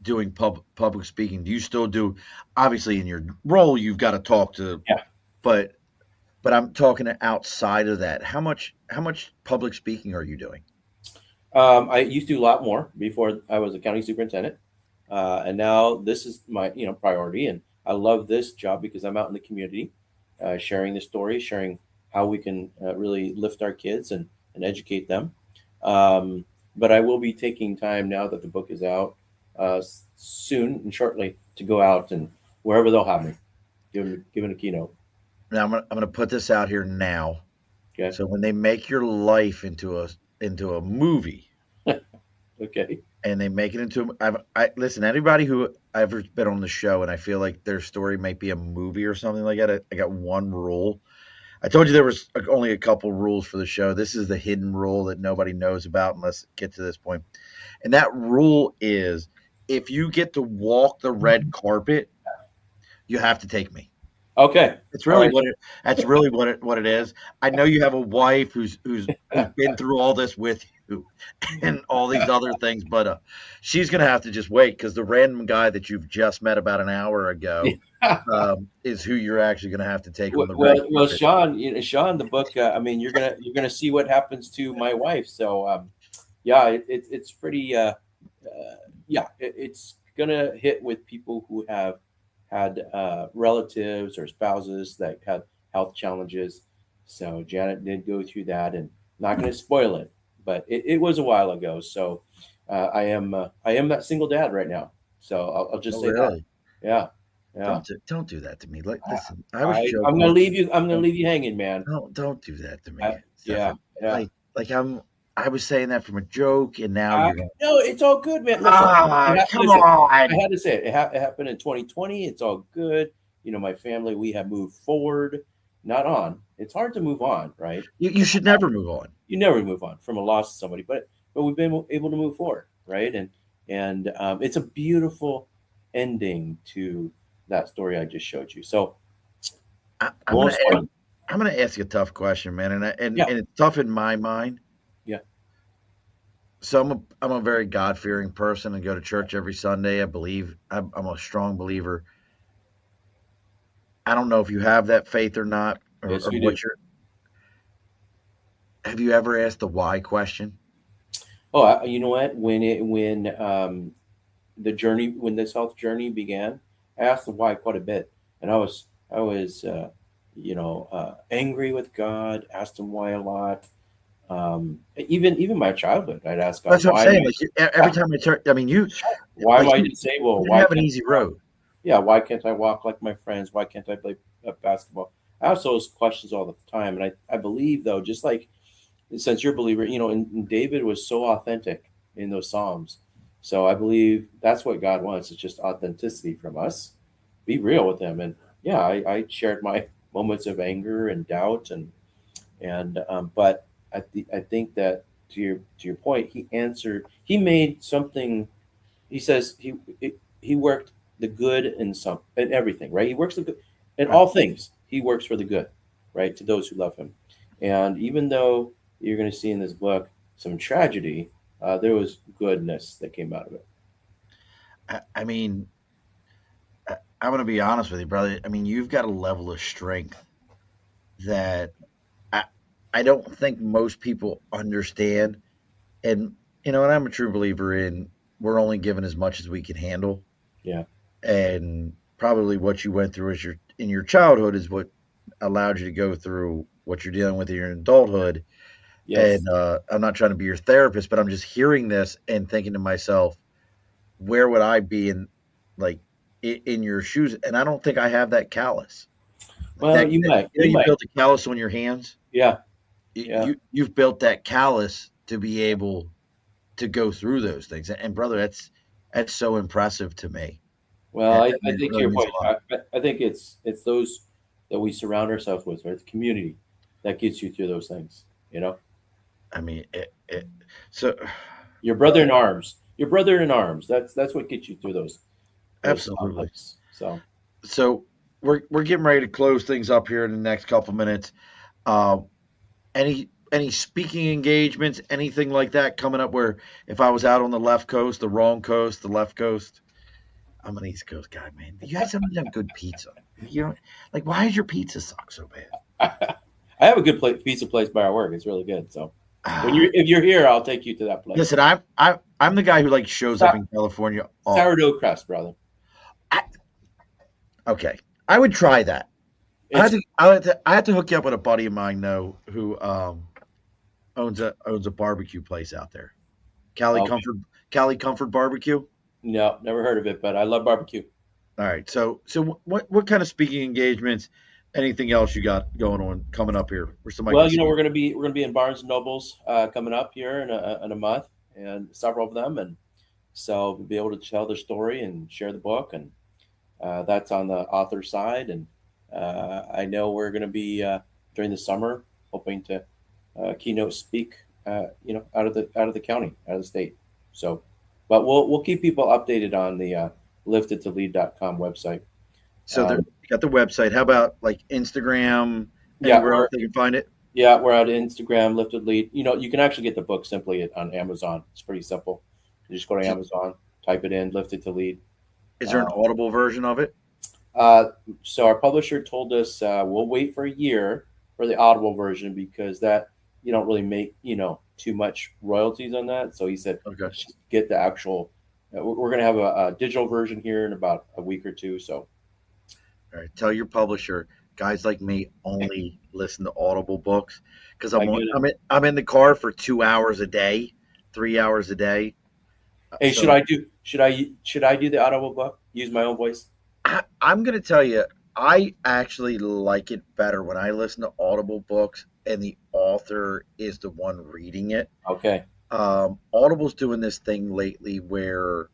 doing public speaking. Do you still do? Obviously, in your role, you've got to talk to, Yeah. but I'm talking outside of that. How much public speaking are you doing? I used to do a lot more before I was a county superintendent, and now this is my priority. And I love this job because I'm out in the community, sharing the story, sharing how we can really lift our kids and educate them. Um, but I will be taking time now that the book is out, soon and shortly, to go out and wherever they'll have me, giving a keynote. Now, I'm gonna put this out here now. Okay. So when they make your life into a movie, Okay. and they make it into I listen, anybody who I've ever been on the show and I feel like their story might be a movie or something like that, I got one rule. I told you there was only a couple rules for the show. This is the hidden rule that nobody knows about unless it gets to this point. And that rule is, if you get to walk the red carpet, you have to take me. Okay. It's All really right. what it. That's really what it is. I know you have a wife who's been through all this with you, and all these other things, but she's gonna have to just wait, because the random guy that you've just met about an hour ago is who you're actually gonna have to take on the red Well, carpet. Sean, Sean, the book. I mean, you're gonna see what happens to my wife. So, yeah, it's pretty. Yeah, it's gonna hit with people who have had relatives or spouses that had health challenges. So Janet did go through that, and not gonna spoil it, but it was a while ago. So, I am that single dad right now. So I'll just Oh, say that. really? Yeah, yeah. Don't do that to me. Like, listen, I was I'm joking gonna with leave you. I'm gonna you. leave you hanging, man. Don't do that to me, Yeah, Stefan. yeah. Like I was saying that from a joke, and now you're going. No, it's all good, man. Listen, Come listen. I on. had to say it. It happened in 2020. It's all good. My family, we have moved forward, not on. It's hard to move on, right? You should never move on. You never move on from a loss of somebody, but we've been able to move forward, right? And it's a beautiful ending to that story I just showed you. So, I'm won't gonna spoil it. I'm gonna ask you a tough question, man, Yeah, and it's tough in my mind. yeah. So I'm a very God fearing person and go to church every Sunday. I believe I'm a strong believer. I don't know if you have that faith or not, Yes, or you do. what you're. Have you ever asked the why question? Oh, you know what? When the journey, when this health journey began, I asked the why quite a bit, and I was angry with God. Asked him why a lot. Even my childhood, I'd ask God, That's what I'm why am saying. I? Like, every Yeah, time I turn, I mean, why am like I you, disabled? you didn't Why have an can't easy I walk? road. Yeah, why can't I walk like my friends? Why can't I play basketball? I ask those questions all the time, and I believe, though, just like, since you're a believer, and David was so authentic in those Psalms. So I believe that's what God wants. It's just authenticity from us. Be real with him. And yeah, I shared my moments of anger and doubt, but I think that, to your point, he answered. He made something. He says he worked the good in everything, right? He works the good in Right. all things. He works for the good, right, to those who love him. And even though you're going to see in this book some tragedy, there was goodness that came out of it. I mean, I'm going to be honest with you, brother. I mean, you've got a level of strength that I, I don't think most people understand. And, and I'm a true believer in we're only given as much as we can handle. Yeah. And probably what you went through in your childhood is what allowed you to go through what you're dealing with in your adulthood. Yes. And I'm not trying to be your therapist, but I'm just hearing this and thinking to myself, where would I be like in your shoes? And I don't think I have that callus. Like Well, that, you might. You you might. built a callus on your hands. Yeah. Yeah. You've built that callus to be able to go through those things. And brother, that's so impressive to me. Well, And I it think to really your means point, a lot. I think it's those that we surround ourselves with, right? The community that gets you through those things. You know, I mean, so your brother in arms. Your brother in arms. That's what gets you through those absolutely. conflicts. So So we're getting ready to close things up here in the next couple minutes. Uh, any speaking engagements, anything like that coming up? Where if I was out on the left coast, the wrong coast, the left coast, I'm an East Coast guy, man. You guys have good pizza. You know, like why does your pizza suck so bad? I have a good pizza place by our work. It's really good. So Ah, if you're here, I'll take you to that place. listen, I'm the guy who like shows up in California. Sourdough crust, brother. I, okay, I would try that. It's I had to hook you up with a buddy of mine though who owns a barbecue place out there. Cali okay. Comfort Cali Comfort Barbecue. No, never heard of it, but I love barbecue. All right. So what kind of speaking engagements, anything else you got going on coming up here where somebody can Well, see you? we're gonna be in Barnes and Nobles coming up here in a month, and several of them, and so we'll be able to tell their story and share the book, and that's on the author side. And I know we're gonna be during the summer hoping to keynote speak, out of the county, out of the state. So, but we'll keep people updated on the liftedtolead.com website. So there Um, you got the website. How about like Instagram? yeah, Anywhere else they can find it? we're at Instagram, Lifted Lead. You can actually get the book simply on Amazon. It's pretty simple. You just go to So Amazon, type it in, Lifted to Lead. is there an Uh, audible version of it? uh, so our publisher told us we'll wait for a year for the Audible version because that you don't really make too much royalties on that. So he said Okay. let's just get the actual. We're going to have a digital version here in about a week or two. So All right. Tell your publisher, guys like me only listen to Audible books because I get it. I'm in the car for 2 hours a day, 3 hours a day. Hey, So should I do the Audible book? Use my own voice? I'm going to tell you, I actually like it better when I listen to Audible books and the author is the one reading it. Okay. Audible's doing this thing lately where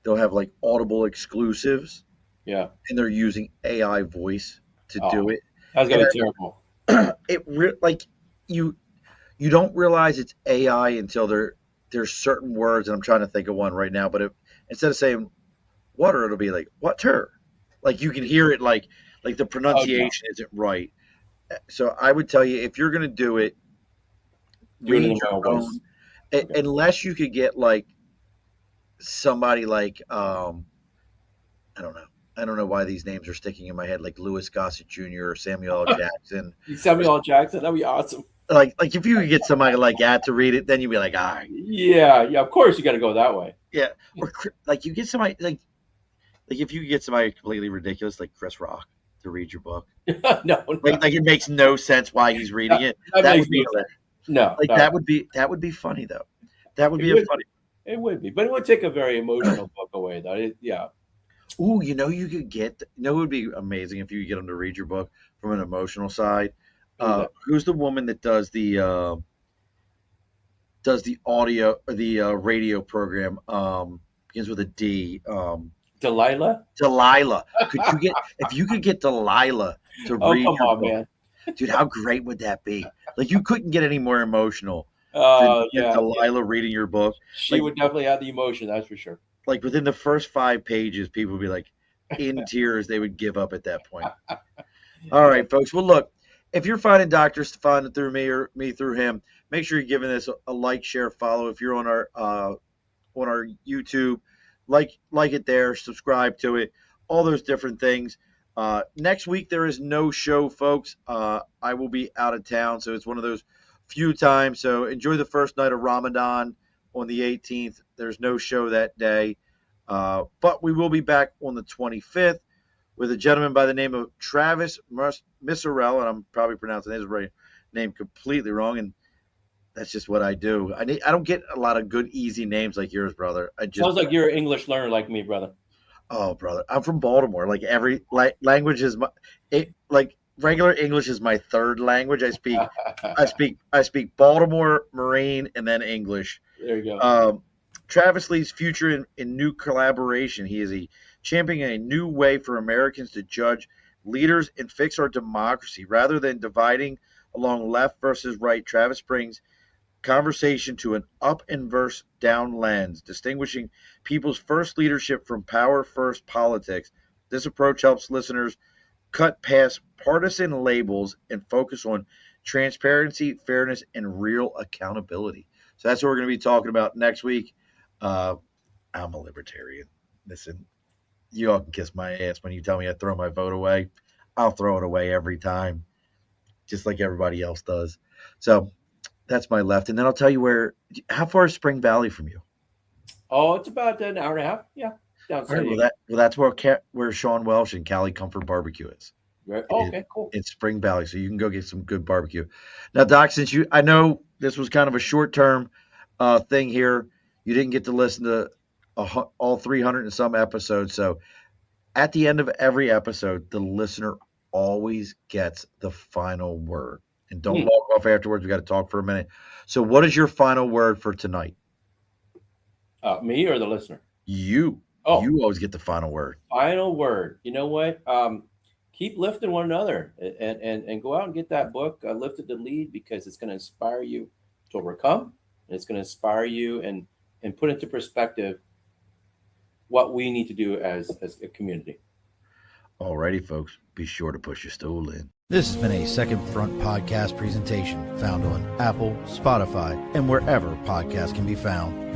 they'll have like Audible exclusives Yeah. and they're using AI voice to do Oh, it. that's And gonna be terrible. like you you don't realize it's AI until there's certain words, and I'm trying to think of one right now, but instead of saying water, it'll be like water. Like you can hear it like the Oh yeah. pronunciation isn't right. So I would tell you if you're gonna do it, Do it read in my own your voice. own Okay. unless you could get like somebody like I don't know. I don't know why these names are sticking in my head, like Louis Gossett Jr. or Samuel L. Jackson. Or Samuel L. Jackson, that'd be awesome. like if you could get somebody like that to read it, then you'd be like, all right, Yeah, yeah. Of course, you got to go that way. yeah. Or like you get somebody like if you could get somebody completely ridiculous like Chris Rock to read your book, No, no, like it makes no sense why he's reading it. that That makes would no be sense. No, like no, that would be funny though. That would it be a would, funny. but it would take a very emotional book away, though. Yeah. Ooh, you could get. It would be amazing if you could get them to read your book from an emotional side. Who's that? Who's the woman that does the audio or the radio program? Begins with a D. Delilah? Delilah. Could you get if you could get Delilah to Oh, read come your on, book, man. dude? How great would that be? Like you couldn't get any more emotional than Yeah, yeah. Delilah reading your book. She Like would definitely have the emotion. That's for sure. like within the first 5 pages, people would be like in tears. They would give up at that point. All Yeah. right, folks. Well, look, if you're finding Dr. Stefan through me or me through him, make sure you're giving this a like, share, follow. If you're on our YouTube, like it there, subscribe to it. all those different things. Next week, there is no show, folks. I will be out of town, so it's one of those few times. So enjoy the first night of Ramadan on the 18th. There's no show that day. But we will be back on the 25th with a gentleman by the name of Travis Misserell, and I'm probably pronouncing his name completely wrong, and that's just what I do. I don't get a lot of good, easy names like yours, brother. Sounds like you're an English learner like me, brother. Oh, brother, I'm from Baltimore. Like every language is like regular English is my third language. I speak Baltimore, Marine, and then English. There you go. Travis leads future in new collaboration. He is championing a new way for Americans to judge leaders and fix our democracy. Rather than dividing along left versus right, Travis brings conversation to an up and verse down lens, distinguishing people's first leadership from power first politics. This approach helps listeners cut past partisan labels and focus on transparency, fairness, and real accountability. So that's what we're going to be talking about next week. I'm a libertarian. Listen, you all can kiss my ass when you tell me I throw my vote away. I'll throw it away every time, just like everybody else does. So that's my left. And then I'll tell you how far is Spring Valley from you? Oh, it's about an hour and a half. Yeah. Down right, that's where Sean Welsh and Cali Comfort Barbecue is. Right. Oh, okay, cool. It's Spring Valley, so you can go get some good barbecue. Now, Doc, I know this was kind of a short-term thing here. You didn't get to listen to all 300 and some episodes. So at the end of every episode, the listener always gets the final word. And don't log off afterwards. We got to talk for a minute. So what is your final word for tonight? Me or the listener? You. Oh, you always get the final word. Final word. You know what? Keep lifting one another and go out and get that book, Lifted to Lead, because it's going to inspire you to overcome. And it's going to inspire you and put into perspective what we need to do as a community. Alrighty, folks. Be sure to push your stool in. This has been a Second Front podcast presentation found on Apple, Spotify, and wherever podcasts can be found.